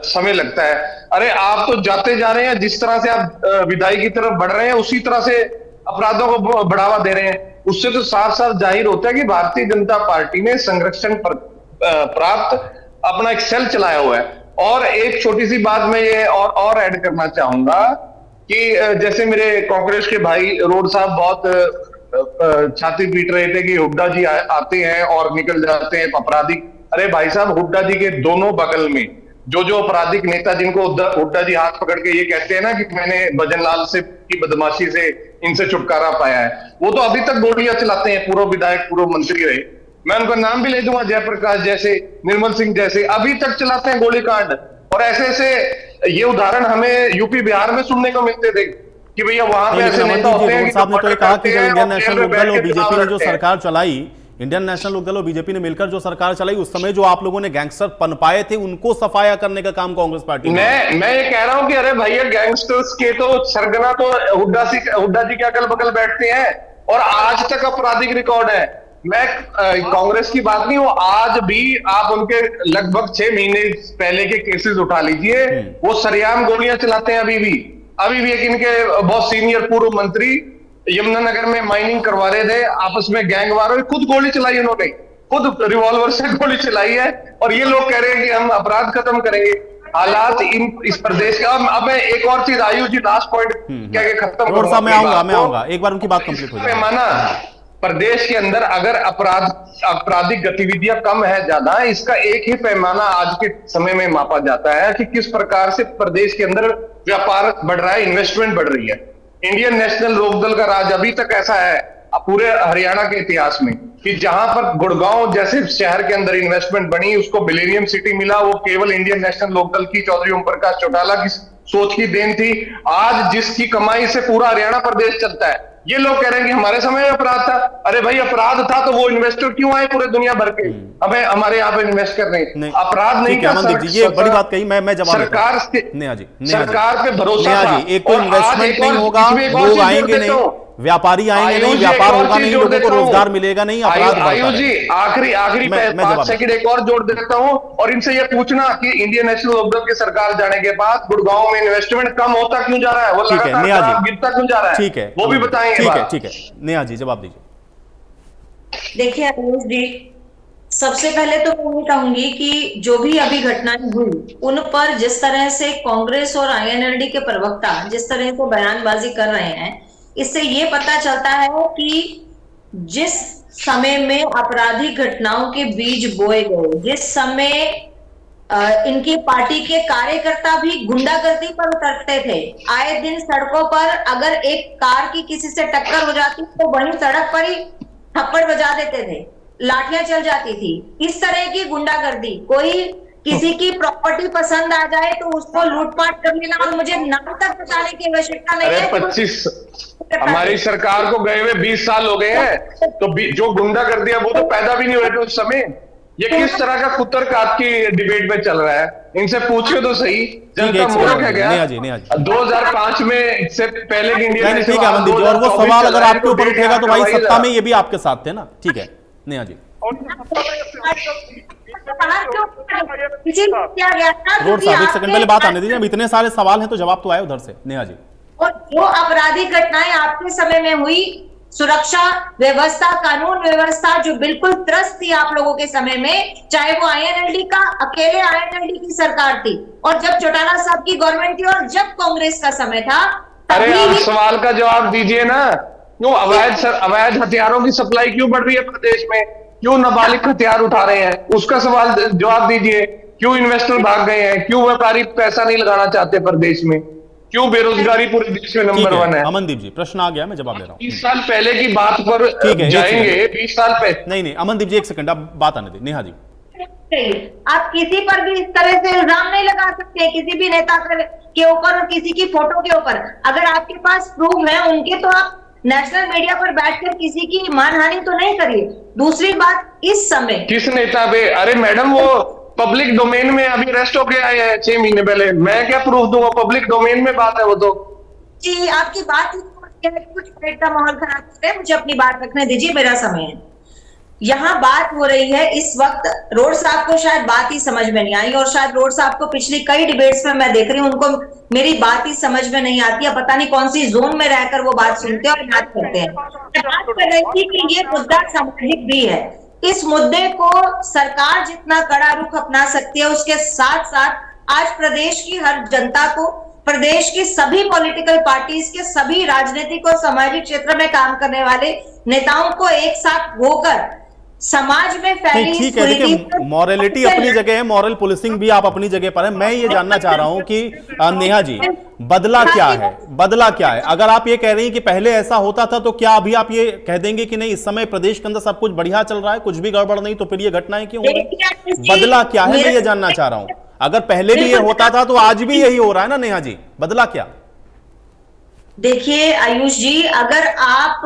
S10: समय लगता है। अरे आप तो जाते जा रहे हैं, जिस तरह से आप विधायी की तरफ बढ़ रहे हैं उसी तरह से अपराधों को बढ़ावा दे रहे हैं। उससे तो साफ साफ जाहिर होता है कि भारतीय जनता पार्टी ने संरक्षण प्राप्त अपना एक सेल चलाया हुआ है। और एक छोटी सी बात मैं ये और ऐड करना चाहूंगा कि जैसे मेरे कांग्रेस के भाई रोड साहब बहुत छाती पीट रहे थे कि हुड्डा जी आते हैं और निकल जाते हैं आपराधिक। अरे भाई साहब, हुड्डा जी के दोनों बगल में जो आपराधिक नेता, जिनको हुड्डा जी हाथ पकड़ के ये कहते हैं ना कि मैंने भजनलाल से की बदमाशी से इनसे छुटकारा पाया है, वो तो अभी तक गोलियां चलाते हैं। पूर्व विधायक, पूर्व मंत्री रहे, मैं उनका नाम भी ले दूंगा, जयप्रकाश जैसे, निर्मल सिंह जैसे, अभी तक चलाते हैं गोलीकांड। और ऐसे ये उदाहरण हमें यूपी बिहार में सुनने को मिलते थे कि भैया वहां पे ऐसे नेता होते हैं।
S1: साहब ने तो ये कहा कि जब इंडियन नेशनल लोकदल और बीजेपी ने जो सरकार चलाई, इंडियन नेशनल लोकदल और बीजेपी ने मिलकर जो सरकार चलाई, उस समय जो आप लोगों ने गैंगस्टर पनपाए थे उनको सफाया करने का काम कांग्रेस पार्टी ने।
S10: मैं ये कह रहा हूं कि अरे भैया, गैंगस्टर्स के तो सरगना तो हुड्डा जी के अगल बगल बैठते हैं और आज तक आपराधिक रिकॉर्ड है। मैं कांग्रेस की बात नहीं हूं, आज भी आप उनके लगभग 6 महीने पहले के केसेस उठा लीजिए, वो सरेआम गोलियां चलाते हैं अभी भी। एक इनके बहुत सीनियर पूर्व मंत्री यमुनानगर में माइनिंग करवा रहे थे, आपस में गैंग वार, खुद गोली चलाई उन्होंने, खुद रिवॉल्वर से गोली चलाई है। और ये लोग कह रहे हैं कि हम अपराध खत्म करेंगे। हालात इस प्रदेश का। अब मैं एक और चीज, आयुष जी, लास्ट पॉइंट क्या खत्म करूंगा,
S1: मैं आऊंगा, एक बार उनकी बात कंप्लीट हो जाए।
S10: पैमाना प्रदेश के अंदर अगर आपराधिक गतिविधियां कम है, ज्यादा है, इसका एक ही पैमाना आज के समय में मापा जाता है कि किस प्रकार से प्रदेश के अंदर व्यापार बढ़ रहा है, इन्वेस्टमेंट बढ़ रही है। इंडियन नेशनल लोकदल का राज अभी तक ऐसा है पूरे हरियाणा के इतिहास में कि जहां पर गुड़गांव जैसे शहर के अंदर इन्वेस्टमेंट बनी, उसको मिलेनियम सिटी मिला, वो केवल इंडियन नेशनल लोकदल की चौधरी ओम प्रकाश चौटाला की सोच की देन थी। आज जिसकी कमाई से पूरा हरियाणा प्रदेश चलता है, ये लोग कह रहे हैं कि हमारे समय अपराध था। अरे भाई अपराध था तो वो इन्वेस्टर क्यों आए पूरे दुनिया भर के हमें हमारे यहाँ पे इन्वेस्ट कर रहे हैं? अपराध नहीं था।
S1: ये बड़ी बात कही, मैं जवाब
S10: सरकार सरकार पे भरोसा था।
S1: एक तो इन्वेस्टमेंट नहीं होगा, लोग आएंगे नहीं, व्यापारी आएंगे नहीं, व्यापार होगा नहीं, लोगों को रोजगार मिलेगा नहीं, अपराध
S10: आयुष जी आखिरी 5 सेकंड एक और जोड़ देता हूं और इनसे ये पूछना कि इंडियन नेशनल लोकदल की सरकार जाने के बाद गुड़गांव में इन्वेस्टमेंट कम होता क्यों जा रहा है, वो लगातार गिरता क्यों जा रहा है?
S1: ठीक है,
S10: वो भी बताएंगे।
S1: ठीक है नेहा जी जवाब दीजिए।
S7: देखिए आयुष जी, सबसे पहले तो मैं ये कहूंगी कि जो भी अभी घटनाएं हुई उन पर जिस तरह से कांग्रेस और आईएनएलडी के प्रवक्ता जिस तरह से बयानबाजी कर रहे हैं, इससे ये पता चलता है कि जिस समय में आपराधिक घटनाओं के बीज बोए गए, जिस समय इनकी पार्टी के कार्यकर्ता भी गुंडागर्दी पर उतरते थे, आए दिन सड़कों पर अगर एक कार की किसी से टक्कर हो जाती तो वहीं सड़क पर ही थप्पड़ बजा देते थे, लाठियां चल जाती थी। इस तरह की गुंडागर्दी, कोई किसी की प्रॉपर्टी पसंद आ जाए तो उसको लूटपाट कर लेना, और मुझे नाम तक बताने की आवश्यकता नहीं है।
S10: 25 हमारी सरकार को गए हुए 20 साल हो गए हैं, तो जो गुंडागर्दी है वो तो पैदा भी नहीं हुए थे उस समय। ये किस तरह का कुतर्क आपकी डिबेट में चल रहा है? इनसे पूछिए तो सही, जनता मूर्ख है क्या? 2005 में से पहले की इंडिया
S1: ठीक है अमनदीप जी, और वो सवाल अगर आपके ऊपर उठेगा तो भाई सत्ता में ये भी आपके साथ थे ना। ठीक है नेहा जी, रोड साहब एक सेकंड पहले बात आने दीजिए, अब इतने सारे सवाल हैं तो जवाब तो आए उधर से। नेहा जी,
S7: और जो आपराधिक घटनाएं आपके समय में हुई, सुरक्षा व्यवस्था, कानून व्यवस्था जो बिल्कुल त्रस्त थी आप लोगों के समय में, चाहे वो आईएनएलडी का अकेले आईएनएलडी की सरकार थी और जब चौटाला साहब की गवर्नमेंट थी और जब कांग्रेस का समय था।
S10: अरे आप सवाल का जवाब दीजिए ना, क्यों अवैध हथियारों की सप्लाई क्यों बढ़ रही है प्रदेश में? क्यों नाबालिग हथियार उठा रहे हैं? उसका सवाल जवाब दीजिए। क्यों इन्वेस्टर भाग गए हैं? क्यों व्यापारी पैसा नहीं लगाना चाहते प्रदेश में? क्यों बेरोजगारी पूरे देश में नंबर 1 है?
S1: अमनदीप जी प्रश्न आ गया, मैं जवाब दे रहा हूँ।
S10: 20 साल पहले की बात पर जाएंगे, 20 साल पहले
S1: नहीं अमनदीप जी एक सेकंड, आप बात आने दें। नेहा जी,
S7: आप किसी पर भी इस तरह से इल्जाम नहीं लगा सकते, किसी भी नेता के ऊपर और किसी की फोटो के ऊपर। अगर आपके पास प्रूफ है उनके तो आप नेशनल मीडिया पर बैठकर किसी की मानहानि तो नहीं करिए। दूसरी बात, इस समय
S10: किस नेता पे? अरे मैडम वो पब्लिक डोमेन में अभी अरेस्ट होके आए हैं 6 महीने पहले, मैं क्या प्रूफ दूंगा? पब्लिक डोमेन में बात है वो तो।
S7: जी आपकी बात कुछ पेट का माहौल खराब करते हैं, मुझे अपनी बात रखने दीजिए, मेरा समय है। यहाँ बात हो रही है इस वक्त, रोड साहब को शायद बात ही समझ में नहीं आई और शायद रोड साहब को पिछली कई डिबेट्स में मैं देख रही हूँ उनको मेरी बात ही समझ में नहीं आती है, पता नहीं कौन सी जोन में रहकर वो बात सुनते हैं और बात करते हैं। मैं बात कर रही थी कि ये मुद्दा सामाजिक भी है। इस मुद्दे को सरकार जितना कड़ा रुख अपना सकती है, उसके साथ साथ आज प्रदेश की हर जनता को, प्रदेश की सभी पॉलिटिकल पार्टीज के सभी राजनीतिक और सामाजिक क्षेत्र में काम करने वाले नेताओं को एक साथ होकर समाज में फैली
S1: ठीक है, देखिए मॉरलिटी अपनी जगह है, मॉरल पुलिसिंग भी आप अपनी जगह पर है। मैं ये जानना चाह रहा हूं कि नेहा जी बदला क्या है? बदला क्या है? अगर आप ये कह रही हैं कि पहले ऐसा होता था तो क्या अभी आप ये कह देंगे कि नहीं इस समय प्रदेश के अंदर सब कुछ बढ़िया चल रहा है, कुछ भी गड़बड़ नहीं, तो फिर ये घटनाएं क्यों हो रही? बदला क्या है, मैं ये जानना चाह रहा हूं। अगर पहले भी ये होता था तो आज भी यही हो रहा है ना नेहा जी, बदला क्या?
S7: देखिए आयुष जी, अगर आप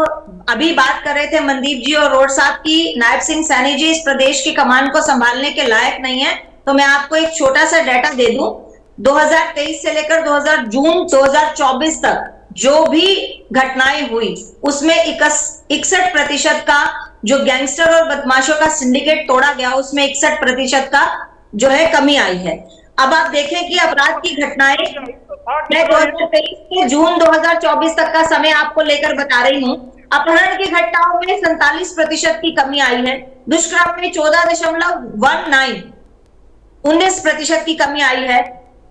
S7: अभी बात कर रहे थे मनदीप जी और रोड साहब की, नायब सिंह सैनी जी इस प्रदेश की कमान को संभालने के लायक नहीं है, तो मैं आपको एक छोटा सा डाटा दे दूं। 2023 से लेकर जून 2024 तक जो भी घटनाएं हुई उसमें 61% का जो गैंगस्टर और बदमाशों का सिंडिकेट तोड़ा गया, उसमें 61% का जो है कमी आई है। अब आप देखें कि अपराध की घटनाएं, मैं 2023 से जून 2024 तक का समय आपको लेकर बता रही हूं। अपहरण की घटनाओं में 47% की कमी आई है, दुष्कर्म में 14.19, 19% की कमी आई है,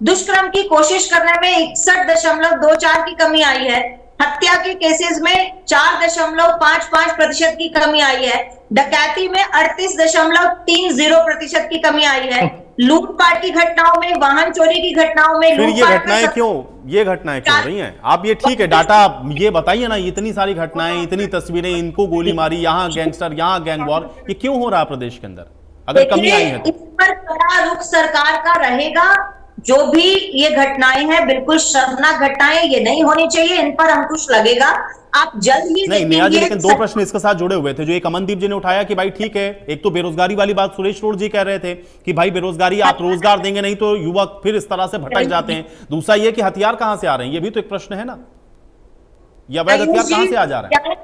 S7: दुष्कर्म की कोशिश करने में 61.24 की कमी आई है, हत्या के केसेस में 4.55% की कमी आई है, डकैती में 38.30% की कमी आई है, लूटपाट की घटनाओं में, वाहन चोरी की घटनाओं में,
S1: फिर ये
S7: लूटपाट में
S1: घटनाएं क्यों हो रही हैं? आप ये ठीक है डाटा ये बताइए ना, इतनी सारी घटनाएं, इतनी तस्वीरें, इनको गोली मारी, यहाँ गैंगस्टर, यहाँ गैंग वॉर, ये क्यों हो रहा है प्रदेश के अंदर अगर कमी आई है तो?
S7: इस पर कड़ा रुख सरकार का रहेगा। जो भी ये घटनाएं हैं बिल्कुल शर्मनाक घटनाएं, ये नहीं होनी चाहिए, इन पर अंकुश लगेगा। आप जल्द ही
S1: नहीं नेहा जी, लेकिन दो प्रश्न इसके साथ जुड़े हुए थे जो एक अमनदीप जी ने उठाया कि भाई ठीक है, एक तो बेरोजगारी वाली बात सुरेश रोड जी कह रहे थे कि भाई बेरोजगारी, आप रोजगार देंगे नहीं तो युवक फिर इस तरह से भटक जाते हैं। दूसरा ये कि हथियार कहां से आ रहे हैं, ये भी तो एक प्रश्न है ना, या अवैध हथियार कहां से आ जा रहे हैं?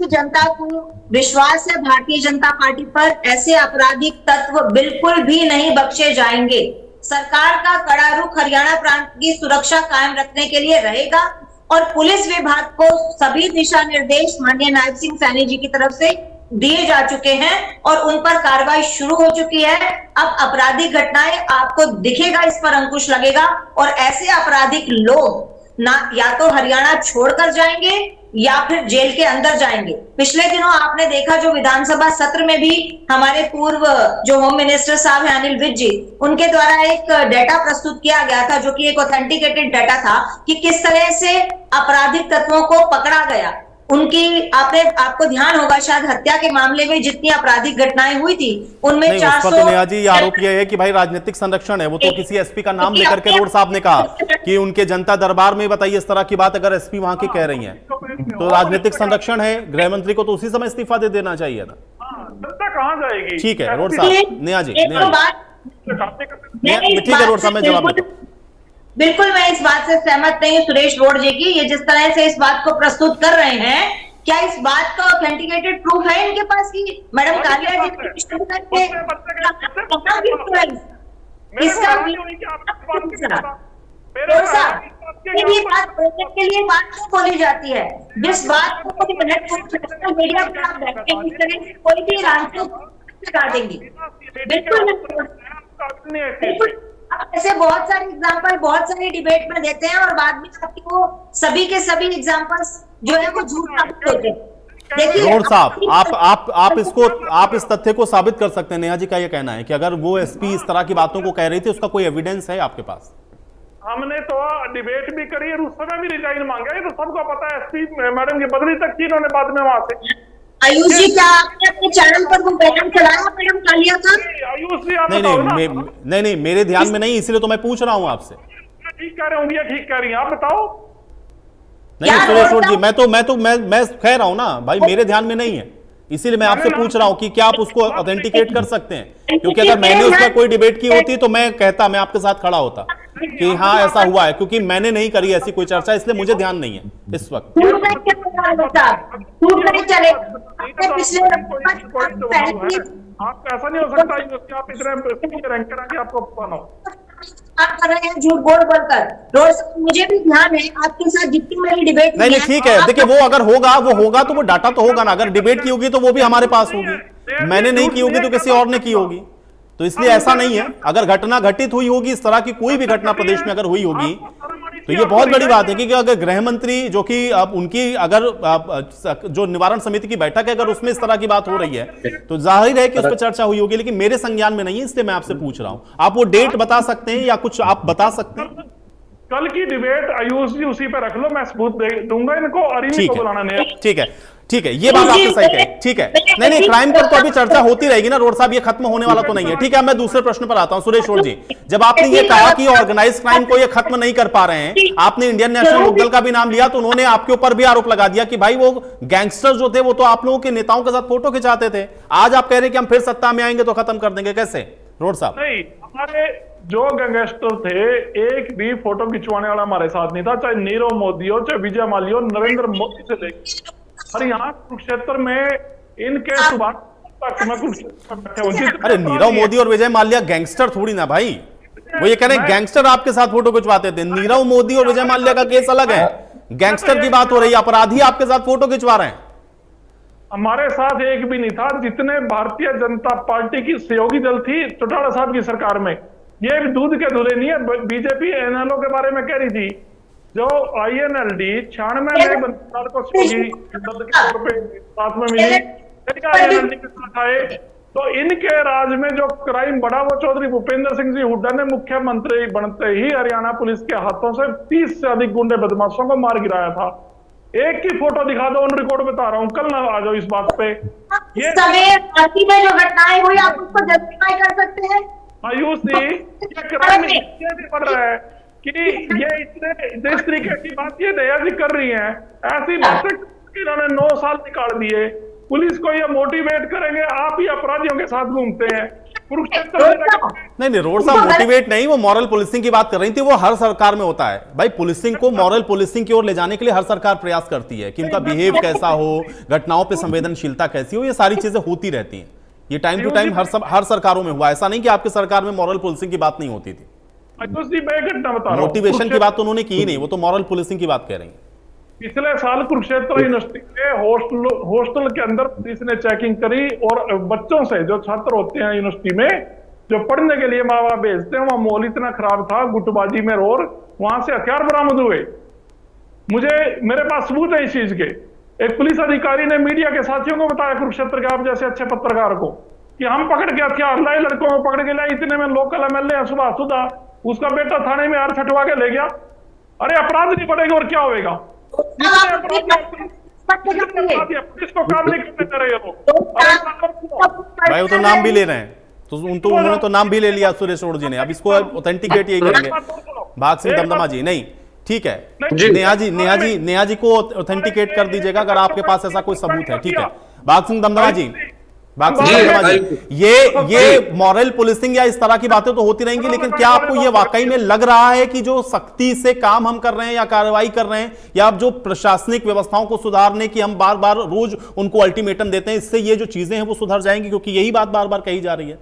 S7: जनता को विश्वास है भारतीय जनता पार्टी पर, ऐसे आपराधिक तत्व बिल्कुल भी नहीं बख्शे जाएंगे। सरकार का कड़ा रुख हरियाणा प्रांत की सुरक्षा कायम रखने के लिए रहेगा और पुलिस विभाग को सभी दिशा निर्देश माननीय नायब सिंह सैनी जी की तरफ से दिए जा चुके हैं और उन पर कार्रवाई शुरू हो चुकी है। अब आपराधिक घटनाएं आपको दिखेगा, इस पर अंकुश लगेगा और ऐसे आपराधिक लोग ना या तो हरियाणा छोड़कर जाएंगे या फिर जेल के अंदर जाएंगे। पिछले दिनों आपने देखा जो विधानसभा सत्र में भी हमारे पूर्व जो होम मिनिस्टर साहब हैं अनिल विज जी, उनके द्वारा एक डाटा प्रस्तुत किया गया था जो कि एक ऑथेंटिकेटेड डाटा था कि किस तरह से आपराधिक तत्वों को पकड़ा गया। उनकी आपको ध्यान होगा शायद हत्या के मामले में जितनी आपराधिक घटनाएं हुई थी उनमें 400
S1: तो नेहा जी, ये आरोप ये है कि भाई राजनीतिक संरक्षण है। वो तो किसी एसपी का नाम लेकर के रोड साहब ने कहा कि उनके जनता दरबार में बताइए इस तरह की बात, अगर एसपी वहां की कह रही हैं तो राजनीतिक संरक्षण है। गृह मंत्री को तो उसी समय इस्तीफा दे देना चाहिए था।
S8: जनता कहां जाएगी?
S1: ठीक है रोड साहब, नेहा जी, ठीक है रोड साहब, मैं जवाब देता हूं।
S7: बिल्कुल मैं इस बात से सहमत नहीं हूँ सुरेश रोड जी की, ये जिस तरह से इस बात को प्रस्तुत कर रहे हैं, क्या इस बात का ऑथेंटिकेटेड प्रूफ है इनके पास कि मैडम कालिया जी ये बात बोलने के लिए बात क्यों बोली जाती है? जिस बात को सोशल मीडिया पर आप बैठे इस तरह से कोई भी आंसर लगा देंगे, बिल्कुल ऐसे बहुत सारे एग्जांपल बहुत सारे डिबेट में देते हैं और बाद में आपकी वो सभी के सभी एग्जांपल्स जो है वो झूठ साबित होते हैं। देखिए
S1: रोड साहब, आप इस तथ्य को साबित कर सकते हैं। नेहा जी का ये कहना है कि अगर वो एसपी इस तरह की बातों को कह रही थी उसका कोई एविडेंस है आपके पास?
S8: हमने तो डिबेट भी करी और उस समय भी रिजाइन मांगा, ये तो सबको पता है। एसपी मैडम की बदली तक की इन्होंने बाद में वहां से।
S7: आयुष जी, क्या आपने अपने चैनल पर वो बयान चलाया मैडम कालिया का?
S8: आयुष जी आप
S1: नहीं, मेरे ध्यान में नहीं, इसलिए तो मैं पूछ रहा हूं आपसे।
S8: ठीक कह रहे होंगे या ठीक कह रही हैं आप बताओ?
S1: नहीं सुरेश रोड जी, मैं कह रहा हूं ना भाई, मेरे ध्यान में नहीं है, इसीलिए मैं आपसे पूछ रहा हूं कि क्या आप उसको ऑथेंटिकेट कर सकते हैं? क्योंकि अगर मैंने उस पर कोई डिबेट की होती तो मैं कहता, मैं आपके साथ खड़ा होता कि हाँ ऐसा हुआ है, क्योंकि मैंने नहीं करी ऐसी कोई चर्चा, इसलिए मुझे ध्यान नहीं है इस वक्त।
S8: आप ऐसा नहीं हो सकता कि आप इतने रैंकर आके आपको पता हो
S7: आप कर रहे हैं झूठ बोलकर। रोज मुझे भी ध्यान है आपके साथ जितनी मेरी डिबेट
S1: नहीं ठीक है, देखिए वो अगर होगा तो वो डाटा तो होगा ना। अगर डिबेट की होगी तो वो भी हमारे पास होगी, मैंने नहीं की होगी तो किसी और ने की होगी। तो इसलिए ऐसा नहीं है, अगर घटना घटित हुई होगी, इस तरह की कोई भी घटना प्रदेश में अगर हुई होगी तो ये बहुत बड़ी बात है कि अगर गृह मंत्री जो कि अब उनकी अगर जो निवारण समिति की बैठक है अगर उसमें इस तरह की बात हो रही है तो जाहिर है कि उस पर चर्चा हुई होगी, लेकिन मेरे संज्ञान में नहीं है, इसलिए मैं आपसे पूछ रहा हूं। आप वो डेट बता सकते हैं या कुछ आप बता सकते हैं?
S8: कल की डिबेट आयुष जी उसी पे रख लो, मैं सबूत दे दूंगा इनको और इन्हीं को बुलाना नहीं।
S1: ठीक है, ये बात आपने सही कही। ठीक है, नहीं क्राइम पर तो अभी चर्चा होती रहेगी ना रोड साहब, ये खत्म होने वाला तो नहीं है। ठीक है, मैं दूसरे प्रश्न पर आता हूं। सुरेश रोड जी, जब आपने ये कहा कि ऑर्गेनाइज क्राइम को ये खत्म नहीं कर पा रहे हैं, आपने इंडियन नेशनल लोकदल का भी नाम लिया, तो उन्होंने आपके ऊपर भी आरोप लगा दिया कि भाई वो गैंगस्टर जो थे वो तो आप लोगों के नेताओं के साथ फोटो खिंचाते थे। आज आप कह रहे हैं कि हम फिर सत्ता में आएंगे तो खत्म कर देंगे, कैसे रोड साहब?
S8: नहीं, हमारे जो गैंगस्टर थे एक भी फोटो खिंचवाने वाला हमारे साथ नहीं था, चाहे नीरव मोदी हो, चाहे विजय माल्या हो, नरेंद्र मोदी से लेकर और यहाँ कुरुक्षेत्र में इनके सुभाष तक में कुरुक्षेत्र।
S1: अरे नीरव मोदी और विजय माल्या गैंगस्टर थोड़ी ना भाई, वो ये कह रहे हैं गैंगस्टर आपके साथ फोटो खिंचवाते थे। नीरव मोदी और विजय माल्या का केस अलग है, गैंगस्टर की बात हो रही है, अपराधी आपके साथ फोटो खिंचवा रहे हैं।
S8: हमारे साथ एक भी नहीं था। जितने भारतीय जनता पार्टी की सहयोगी दल थी चौटाला साहब की सरकार में, ये भी दूध के धुले नहीं है। बीजेपी एनएलओ के बारे में कह रही थी, जो INLD 96 में को साथ में मिली, INLD के साथ आए तो इनके राज में जो क्राइम बढ़ा वो चौधरी भूपेंद्र सिंह जी हुड्डा ने मुख्यमंत्री बनते ही हरियाणा पुलिस के हाथों से 30 से अधिक गुंडे बदमाशों को मार गिराया था। एक की फोटो दिखा दो, ऑन रिकॉर्ड बता रहा हूं, कल ना आ जाओ इस बात पे। ये
S11: पार्टी में जो घटनाएं हुई आप उसको जस्टिफाई कर सकते हैं?
S8: आयुष जी, ये क्राइम इसलिए बढ़ रहा है कि ये इतने इस तरीके की बात ये दया जी कर रही है, ऐसी बातें इन्होंने 9 साल निकाल दिए। पुलिस को ये मोटिवेट करेंगे, आप ही अपराधियों के साथ घूमते हैं।
S1: नहीं, रोड साहब मोटिवेट नहीं, वो मॉरल पुलिसिंग की बात कर रही थी। वो हर सरकार में होता है भाई, पुलिसिंग को मॉरल पुलिसिंग की ओर ले जाने के लिए हर सरकार प्रयास करती है कि उनका बिहेव कैसा हो, घटनाओं पे संवेदनशीलता कैसी हो, ये सारी चीजें होती रहती हैं। ये टाइम टू टाइम हर सरकारों में हुआ। ऐसा नहीं कि आपकी सरकार में मॉरल पुलिसिंग की बात नहीं होती थी। मोटिवेशन की बात तो उन्होंने की नहीं, वो तो मॉरल पुलिसिंग की बात कह रही है।
S8: पिछले साल कुरुक्षेत्र यूनिवर्सिटी के हॉस्टल के अंदर पुलिस ने चेकिंग करी और बच्चों से, जो छात्र होते हैं यूनिवर्सिटी में, जो पढ़ने के लिए माँ बाप भेजते हैं, वहां माहौल इतना खराब था, गुटबाजी में रोर, वहां से हथियार बरामद हुए। मेरे पास सबूत है इस चीज के। एक पुलिस अधिकारी ने मीडिया के साथियों को बताया, कुरुक्षेत्र के आप जैसे अच्छे पत्रकार को, कि हम पकड़ के हथियार लाए, लड़कों को पकड़ के लाए। इतने में लोकल एमएलए सुभाष सुधा, उसका बेटा थाने में हार छटवा के ले गया। अरे अपराध नहीं बढ़ेगा और क्या होगा? इसको काम नहीं करने दे रहे लोग।
S1: भाई वो तो नाम भी ले रहे हैं, तो उन्होंने तो नाम भी ले लिया सुरेश ओड़ जी ने। अब इसको ऑथेंटिकेट यही करेंगे भाग सिंह दमदमा जी। नहीं, ठीक है, नेहा जी को ऑथेंटिकेट कर दीजिएगा अगर आपके पास ऐसा कोई सबूत है। ठीक है, भाग सिंह दमदमा जी, ये मॉरल पुलिसिंग या इस तरह की बातें तो होती रहेंगी, लेकिन क्या आपको ये वाकई में लग रहा है कि जो सख्ती से काम हम कर रहे हैं या कार्रवाई कर रहे हैं, या अब जो प्रशासनिक व्यवस्थाओं को सुधारने की हम बार बार रोज उनको अल्टीमेटम देते हैं, इससे ये जो चीजें हैं वो सुधर जाएंगी? क्योंकि यही बात बार बार कही जा रही है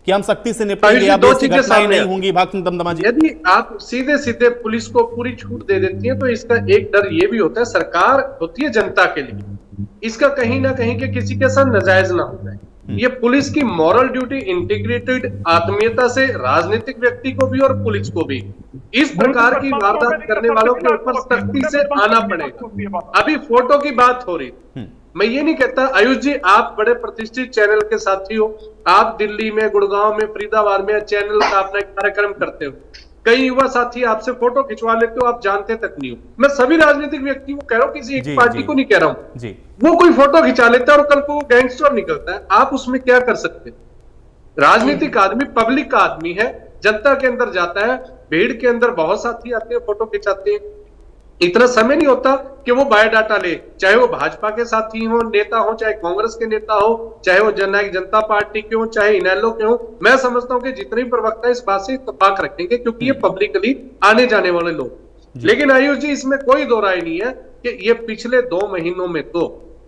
S1: कि हम सख्ती से निपटेंगे, या दो चीजें घटनाएं नहीं होंगी। भाग सिंह दमदमा जी,
S9: यदि आप सीधे सीधे पुलिस को पूरी छूट दे देती है तो इसका एक डर ये भी होता है, सरकार होती है जनता के लिए, इसका कहीं ना कहीं के किसी के साथ नाजायज ना हो जाए। ये पुलिस की मॉरल ड्यूटी, इंटीग्रेटेड आत्मीयता से राजनीतिक व्यक्ति को भी और पुलिस को भी इस प्रकार की वारदात करने वालों के ऊपर सख्ती से आना पड़ेगा। अभी फोटो की बात हो रही, मैं ये नहीं कहता, आयुष जी आप बड़े प्रतिष्ठित चैनल के साथी हो, आप दिल्ली में, गुड़गांव में, फरीदाबाद में चैनल का अपना कार्यक्रम करते हो, कई युवा साथी आपसे फोटो खिंचवा लेते हो, आप जानते तक नहीं हो। मैं सभी राजनीतिक व्यक्ति को कह रहा हूं, किसी एक पार्टी को नहीं कह रहा हूं। वो कोई फोटो खिंचा लेता है और कल को गैंगस्टर निकलता है, आप उसमें क्या कर सकते हैं? राजनीतिक आदमी पब्लिक का आदमी है, जनता के अंदर जाता है, भीड़ के अंदर बहुत साथी आते हैं, फोटो खिंचाते हैं। इतना समय नहीं होता कि वो बायोडाटा ले, चाहे वो भाजपा के साथी हो, नेता हो, चाहे कांग्रेस के नेता हो, चाहे वो जननायक जनता पार्टी के हो, चाहे इनेलो के हो। मैं समझता हूं कि जितने भी प्रवक्ता इस बात से इत्तेफाक रखेंगे, क्योंकि ये पब्लिकली आने जाने वाले लोग। लेकिन आयुष जी, इसमें कोई दो राय नहीं है कि ये पिछले 2 महीनों में तो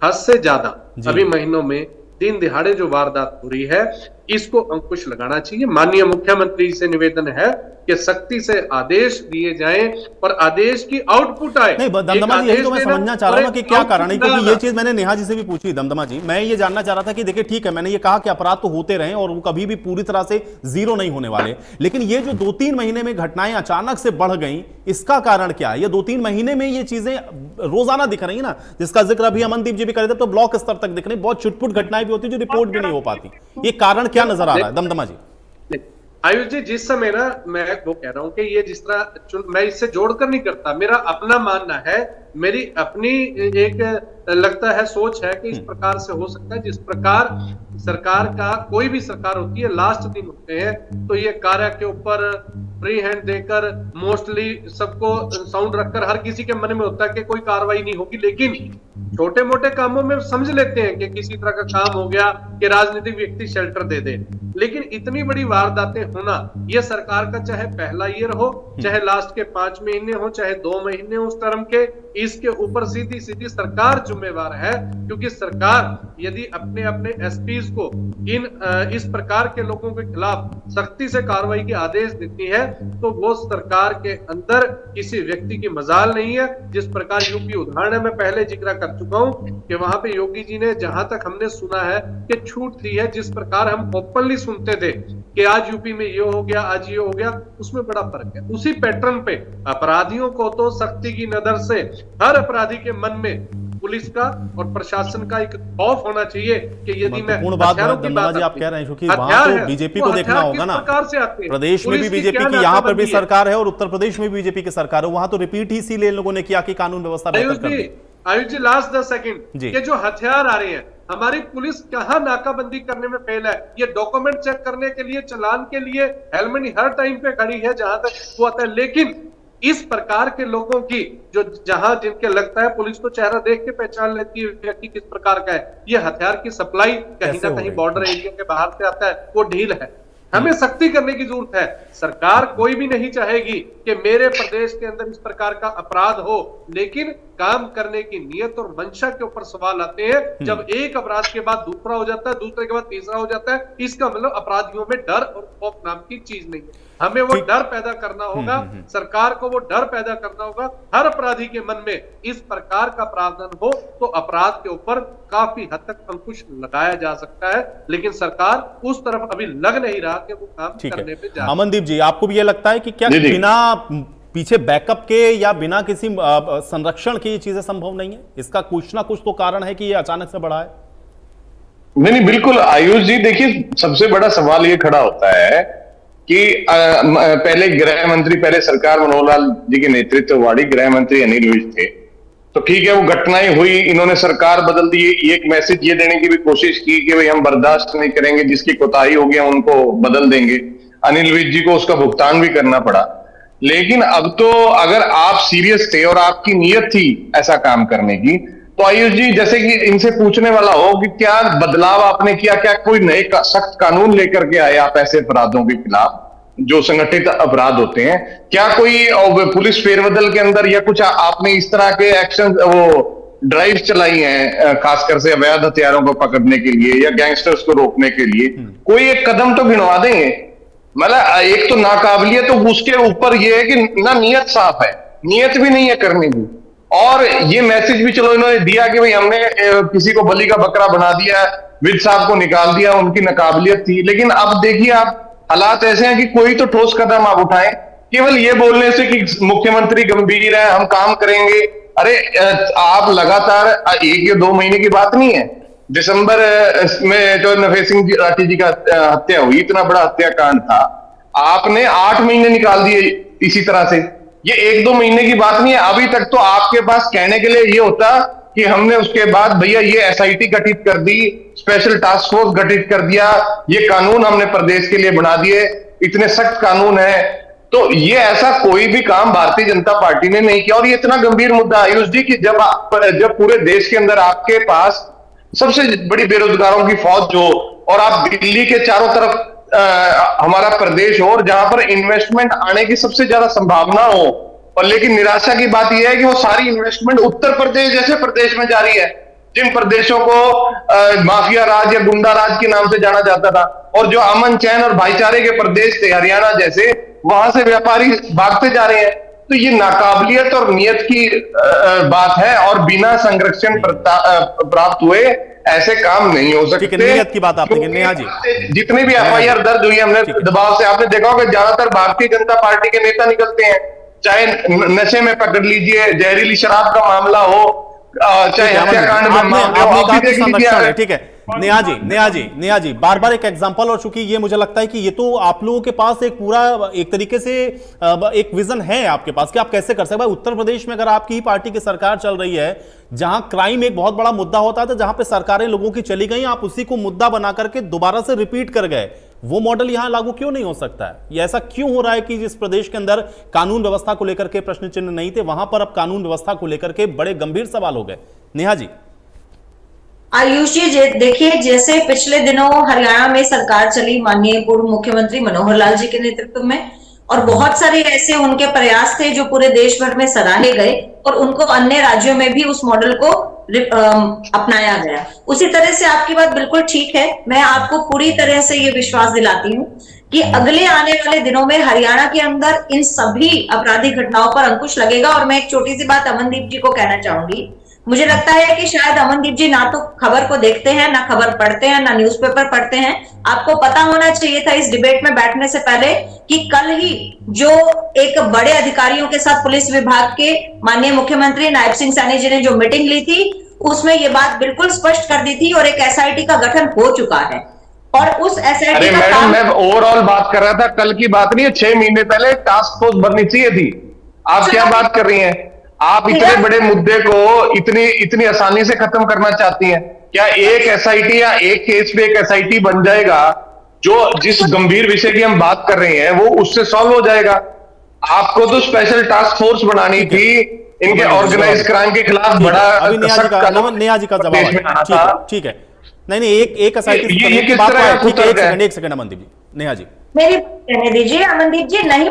S9: हद से ज्यादा अभी महीनों में दिन दिहाड़े जो वारदात हो रही है, इसको अंकुश लगाना चाहिए। माननीय मुख्यमंत्री से निवेदन है कि सख्ती से आदेश दिए जाएं और आदेश की आउटपुट आए।
S1: नहीं दमदमा जी, यही तो मैं समझना चाह रहा हूं कि क्या कारण है, क्योंकि ये चीज मैंने नेहा जी से भी पूछी। दमदमा जी, मैं ये जानना चाह रहा था कि देखिए ठीक है, मैंने ये कहा कि अपराध तो होते रहे और वो कभी भी पूरी तरह से जीरो नहीं होने वाले, लेकिन ये जो 2-3 महीने में घटनाएं अचानक से बढ़ गई, इसका कारण क्या है? ये 2-3 महीने में ये चीजें रोजाना दिख रही है ना, जिसका जिक्र अभी अमनदीप जी भी कर रहे थे, तो ब्लॉक स्तर तक दिख रही, बहुत छुटपुट घटनाएं भी होती जो रिपोर्ट भी नहीं हो पाती। ये कारण क्या नजर आ रहा है दमदमा जी?
S9: आयुष जी, जिस समय ना मैं वो कह रहा हूं कि ये जिस तरह मैं इससे जोड़कर नहीं करता, मेरा अपना मानना है, मेरी अपनी एक लगता है सोच है कि इस प्रकार से हो सकता है। जिस प्रकार सरकार का कोई भी सरकार होती है, लास्ट दिन होते हैं तो ये कार्य के ऊपर फ्री हैंड देकर मोस्टली सबको साउंड रखकर हर किसी के मन में होता है कि कोई कार्रवाई नहीं होगी, लेकिन छोटे मोटे कामों में समझ लेते हैं कि किसी तरह का काम हो गया कि राजनीतिक व्यक्ति शेल्टर दे दे। लेकिन इतनी बड़ी वारदातें होना, यह सरकार का चाहे पहला ईयर हो, चाहे लास्ट के 5 महीने हो, चाहे 2 महीने हो उस टर्म के, इसके ऊपर सीधी सीधी सरकार जिम्मेवार है। क्योंकि सरकार यदि अपने अपने एसपीज को इस प्रकार के लोगों के खिलाफ सख्ती से कार्रवाई के आदेश देती है, तो वो सरकार के अंदर किसी व्यक्ति की मजाल नहीं है। जिस प्रकार यूपी उदाहरण मैं पहले जिक्र कर चुका हूं कि वहां पे योगी जी ने, जहां तक हमने सुना है, कि छूट दी है। जिस प्रकार हम ओपनली सुनते थे कि आज यूपी में ये हो गया, आज ये हो गया, उसमें बड़ा फर्क है। उसी पैटर्न पे अपराधियों को तो सख्ती की नजर से हर अपराधी के मन में पुलिस का और प्रशासन का एक खौफ होना चाहिए कि यदि मैं
S1: महत्वपूर्ण बात
S9: हथियारों की
S1: धन्यवाद जी आप
S9: आती
S1: कह रहे हैं, क्योंकि वहां
S9: हथियार
S1: तो
S9: है,
S1: बीजेपी
S9: वो
S1: को देखना
S9: हथियार
S1: होगा
S9: किस
S1: ना।
S9: प्रकार से आते हैं?
S1: प्रदेश में भी
S9: पुलिस की
S1: बीजेपी
S9: क्या
S1: की, यहाँ पर भी
S9: नाकाबंदी है?
S1: सरकार है और उत्तर प्रदेश में भी बीजेपी की सरकार है, वहां तो रिपीट ही इसीलिए इन लोगों ने किया कि कानून व्यवस्था बेहतर कर दी।
S9: आयुष जी लास्ट 10 सेकंड
S1: जी।
S9: के जो हथियार आ रहे हैं, हमारी पुलिस कहां नाकाबंदी करने में फेल है? ये डॉक्यूमेंट चेक करने के लिए, चालान के लिए हेलमेट हर टाइम पे खड़ी है जहां तक वो आता है, लेकिन इस प्रकार के लोगों की जो जहां जिनके लगता है पुलिस तो चेहरा देख के पहचान लेती है व्यक्ति किस प्रकार का है, ये हथियार की सप्लाई कहीं ना कहीं बॉर्डर एरिया के बाहर से आता है, वो ढील है। हमें सख्ती करने की जरूरत है। सरकार कोई भी नहीं चाहेगी कि मेरे प्रदेश के अंदर इस प्रकार का अपराध हो, लेकिन काम करने की नीयत और मंशा के ऊपर सवाल आते हैं। जब एक अपराध के बाद दूसरा हो जाता है, दूसरे के बाद तीसरा हो जाता है, इसका मतलब अपराधियों में डर और खौफ नाम की चीज नहीं है। हमें वो डर पैदा करना होगा, सरकार को वो डर पैदा करना होगा, हर अपराधी के मन में इस प्रकार का प्रावधान हो तो अपराध के ऊपर काफी हद तक अंकुश लगाया जा सकता है, लेकिन सरकार उस तरफ अभी लग नहीं रहा कि वो काम करने पे जा।
S1: अमनदीप जी, आपको भी ये लगता है कि क्या बिना पीछे बैकअप के या बिना किसी संरक्षण के ये चीजें संभव नहीं है? इसका कुछ ना कुछ तो कारण है कि ये अचानक से बढ़ा है।
S10: नहीं, बिल्कुल आयुष जी, देखिए सबसे बड़ा सवाल ये खड़ा होता है कि पहले गृह मंत्री, पहले सरकार मनोहर लाल जी के नेतृत्व वाली गृह मंत्री अनिल विज थे, तो ठीक है वो घटनाएं हुई, इन्होंने सरकार बदल दी, एक मैसेज ये देने की भी कोशिश की कि भाई हम बर्दाश्त नहीं करेंगे, जिसकी कोताही होगी हम उनको बदल देंगे। अनिल विज जी को उसका भुगतान भी करना पड़ा। लेकिन अब तो अगर आप सीरियस थे और आपकी नीयत थी ऐसा काम करने की, तो आयुष जी जैसे कि इनसे पूछने वाला हो कि क्या बदलाव आपने किया, क्या कोई नए सख्त कानून लेकर के आए आप ऐसे अपराधों के खिलाफ जो संगठित अपराध होते हैं? क्या कोई पुलिस फेरबदल के अंदर या कुछ आपने इस तरह के एक्शन वो ड्राइव चलाई हैं, खासकर से अवैध हथियारों को पकड़ने के लिए या गैंगस्टर्स को रोकने के लिए? कोई एक कदम तो गिनवा देंगे। मतलब एक तो नाकाबिलियत, तो उसके ऊपर ये है कि ना नीयत साफ है, नीयत भी नहीं है करने की, और ये मैसेज भी चलो इन्होंने दिया कि भाई हमने किसी को बलि का बकरा बना दिया, विज साहब को निकाल दिया, उनकी नाकाबिलियत थी। लेकिन अब देखिए आप हालात ऐसे हैं कि कोई तो ठोस कदम आप उठाएं। केवल ये बोलने से कि मुख्यमंत्री गंभीर है, हम काम करेंगे, अरे आप लगातार 1 या 2 महीने की बात नहीं है, दिसंबर में जो नफे सिंह राठी जी का हत्या हुई, इतना बड़ा हत्याकांड था, आपने 8 महीने निकाल दिए इसी तरह से। ये 1-2 महीने की बात नहीं है। अभी तक तो आपके पास कहने के लिए ये होता कि हमने उसके बाद भैया ये एसआईटी गठित कर दी, स्पेशल टास्क फोर्स गठित कर दिया, ये कानून हमने प्रदेश के लिए बना दिए, इतने सख्त कानून है। तो ये ऐसा कोई भी काम भारतीय जनता पार्टी ने नहीं किया। और ये इतना गंभीर मुद्दा आयुष जी कि जब पूरे देश के अंदर आपके पास सबसे बड़ी बेरोजगारों की फौज हो और आप दिल्ली के चारों तरफ हमारा प्रदेश हो और जहां पर इन्वेस्टमेंट आने की सबसे ज्यादा संभावना हो, और लेकिन निराशा की बात यह है कि वो सारी इन्वेस्टमेंट उत्तर प्रदेश जैसे प्रदेश में जारी है, जिन प्रदेशों को माफिया राज या गुंडा राज के नाम से जाना जाता था, और जो अमन चैन और भाईचारे के प्रदेश थे हरियाणा जैसे, वहां से व्यापारी भागते जा रहे हैं। तो ये नाकाबिलियत और नियत की बात है, और बिना संरक्षण प्राप्त हुए ऐसे काम नहीं हो सकते।
S1: नियत की बात आपने नेहा जी,
S10: जितनी भी एफआईआर दर्ज हुई हमने दबाव से, आपने देखा होगा ज्यादातर भारतीय जनता पार्टी के नेता निकलते हैं, चाहे नशे में पकड़ लीजिए, जहरीली शराब का मामला हो, चाहे हत्याकांड में मामला हो।
S1: ठीक है नेहा जी, बार बार एक एग्जांपल, और चूंकि ये मुझे लगता है कि ये तो आप लोगों के पास एक पूरा एक तरीके से एक विजन है आपके पास कि आप कैसे कर सकते हैं। उत्तर प्रदेश में अगर आपकी ही पार्टी की सरकार चल रही है, जहां क्राइम एक बहुत बड़ा मुद्दा होता था, जहां पे सरकारें लोगों की चली गई, आप उसी को मुद्दा बना करके दोबारा से रिपीट कर गए, वो मॉडल यहां लागू क्यों नहीं हो सकता है? ये ऐसा क्यों हो रहा है कि जिस प्रदेश के अंदर कानून व्यवस्था को लेकर के प्रश्न चिन्ह नहीं थे, वहां पर अब कानून व्यवस्था को लेकर के बड़े गंभीर सवाल हो गए? नेहा जी।
S7: आयुष जी देखिए, जैसे पिछले दिनों हरियाणा में सरकार चली माननीय पूर्व मुख्यमंत्री मनोहर लाल जी के नेतृत्व में, और बहुत सारे ऐसे उनके प्रयास थे जो पूरे देश भर में सराहे गए, और उनको अन्य राज्यों में भी उस मॉडल को अपनाया गया। उसी तरह से आपकी बात बिल्कुल ठीक है। मैं आपको पूरी तरह से ये विश्वास दिलाती हूँ कि अगले आने वाले दिनों में हरियाणा के अंदर इन सभी आपराधिक घटनाओं पर अंकुश लगेगा। और मैं एक छोटी सी बात अमनदीप जी को कहना चाहूंगी, मुझे लगता है कि शायद अमनदीप जी ना तो खबर को देखते हैं, ना खबर पढ़ते हैं, ना न्यूज़पेपर पढ़ते हैं। आपको पता होना चाहिए था इस डिबेट में बैठने से पहले कि कल ही जो एक बड़े अधिकारियों के साथ पुलिस विभाग के माननीय मुख्यमंत्री नायब सिंह सैनी जी ने जो मीटिंग ली थी, उसमें ये बात बिल्कुल स्पष्ट कर दी थी और एक एसआईटी का गठन हो चुका है। और उस एसआईटी
S10: अरे
S7: का
S10: मैडम,
S7: काम
S10: मैं ओवरऑल बात कर रहा था, कल की बात नहीं है, 6 महीने पहले टास्क फोर्स बननी चाहिए थी। आप क्या बात कर रही हैं? आप इतने बड़े मुद्दे को इतनी आसानी से खत्म करना चाहती हैं? क्या एक एसआईटी या एक केस पे एक एसआईटी बन जाएगा जो जिस गंभीर विषय की हम बात कर रहे हैं वो उससे सॉल्व हो जाएगा? आपको तो स्पेशल टास्क फोर्स बनानी थी, इनके ऑर्गेनाइज क्राइम के खिलाफ बड़ा
S1: अभी नेहा जी का जवाब है। ठीक है, नहीं एक एसआईटी एक सेकंड अमनदीप जी। नेहा जी
S7: मेरी कहने दीजिए, अमनदीप जी नहीं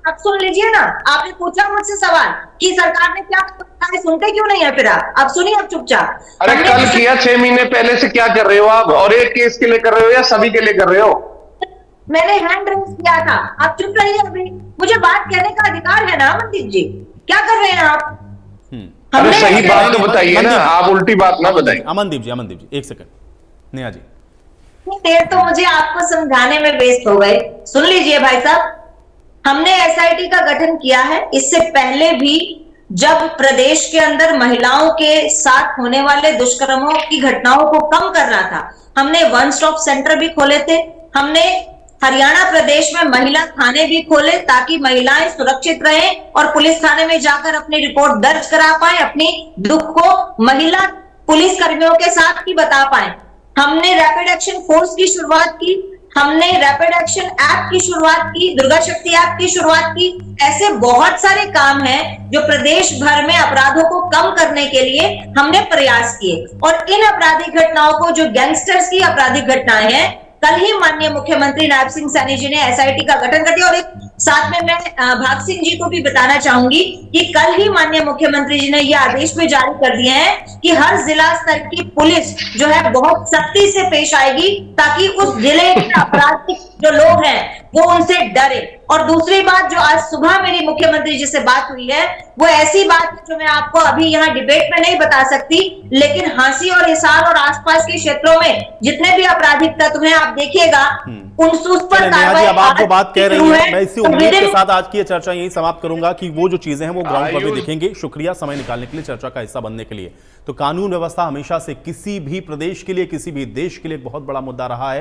S7: आप सुन लीजिए ना। आपने पूछा मुझसे सवाल कि सरकार ने क्या किया, सुनते क्यों नहीं है? फिर आप सुनिए, अब चुपचाप।
S10: अरे कल किया, 6 महीने पहले से क्या कर रहे हो आप? और एक केस के लिए कर रहे हो या सभी के लिए कर रहे हो?
S7: मैंने हैंड रेज किया था, आप चुप रहिए। अभी मुझे बात कहने का अधिकार है ना अमनदीप जी, क्या कर रहे हैं आप?
S10: अरे सही बात तो बताइए ना, आप उल्टी बात ना बताइए।
S1: अमनदीप जी एक सेकंड। नेहा जी
S7: देर तो मुझे आपको समझाने में वेस्ट हो गए। सुन लीजिए भाई साहब, हमने एसआईटी का गठन किया है। इससे पहले भी जब प्रदेश के अंदर महिलाओं के साथ होने वाले दुष्कर्मों की घटनाओं को कम करना था, हमने वन स्टॉप सेंटर भी खोले थे। हमने हरियाणा प्रदेश में महिला थाने भी खोले ताकि महिलाएं सुरक्षित रहें और पुलिस थाने में जाकर अपनी रिपोर्ट दर्ज करा पाए, अपनी दुख को महिला पुलिस कर्मियों के साथ ही बता पाए। हमने रैपिड एक्शन फोर्स की शुरुआत की, हमने रैपिड एक्शन ऐप की शुरुआत की, दुर्गा शक्ति ऐप की शुरुआत की। ऐसे बहुत सारे काम हैं जो प्रदेश भर में अपराधों को कम करने के लिए हमने प्रयास किए। और इन आपराधिक घटनाओं को, जो गैंगस्टर्स की आपराधिक घटनाएं हैं, कल ही माननीय मुख्यमंत्री नायब सिंह सैनी जी ने एसआईटी का गठन कर दिया। और एक साथ में मैं भाग सिंह जी को भी बताना चाहूंगी कि कल ही माननीय मुख्यमंत्री जी ने ये आदेश भी जारी कर दिए हैं कि हर जिला स्तर की पुलिस जो है बहुत सख्ती से पेश आएगी ताकि उस जिले के अपराधी जो लोग हैं वो उनसे डरे। और दूसरी बात, जो आज सुबह मेरी मुख्यमंत्री जी से बात हुई है, वो ऐसी बात है जो मैं आपको अभी यहाँ डिबेट में नहीं बता सकती, लेकिन हांसी और हिसार और आसपास के क्षेत्रों में जितने भी आपराधिक तत्व हैं, आप देखिएगा उस पर कार्रवाई।
S1: अब आप जो बात कह रही हैं, मैं इसी उम्मीद के साथ आज की ये चर्चा यही समाप्त करूंगा कि वो जो चीजें हैं वो ग्राउंड पर भी दिखेंगी। शुक्रिया समय निकालने के लिए, चर्चा का हिस्सा बनने के लिए। तो कानून व्यवस्था हमेशा से किसी भी प्रदेश के लिए, किसी भी देश के लिए बहुत बड़ा मुद्दा रहा है।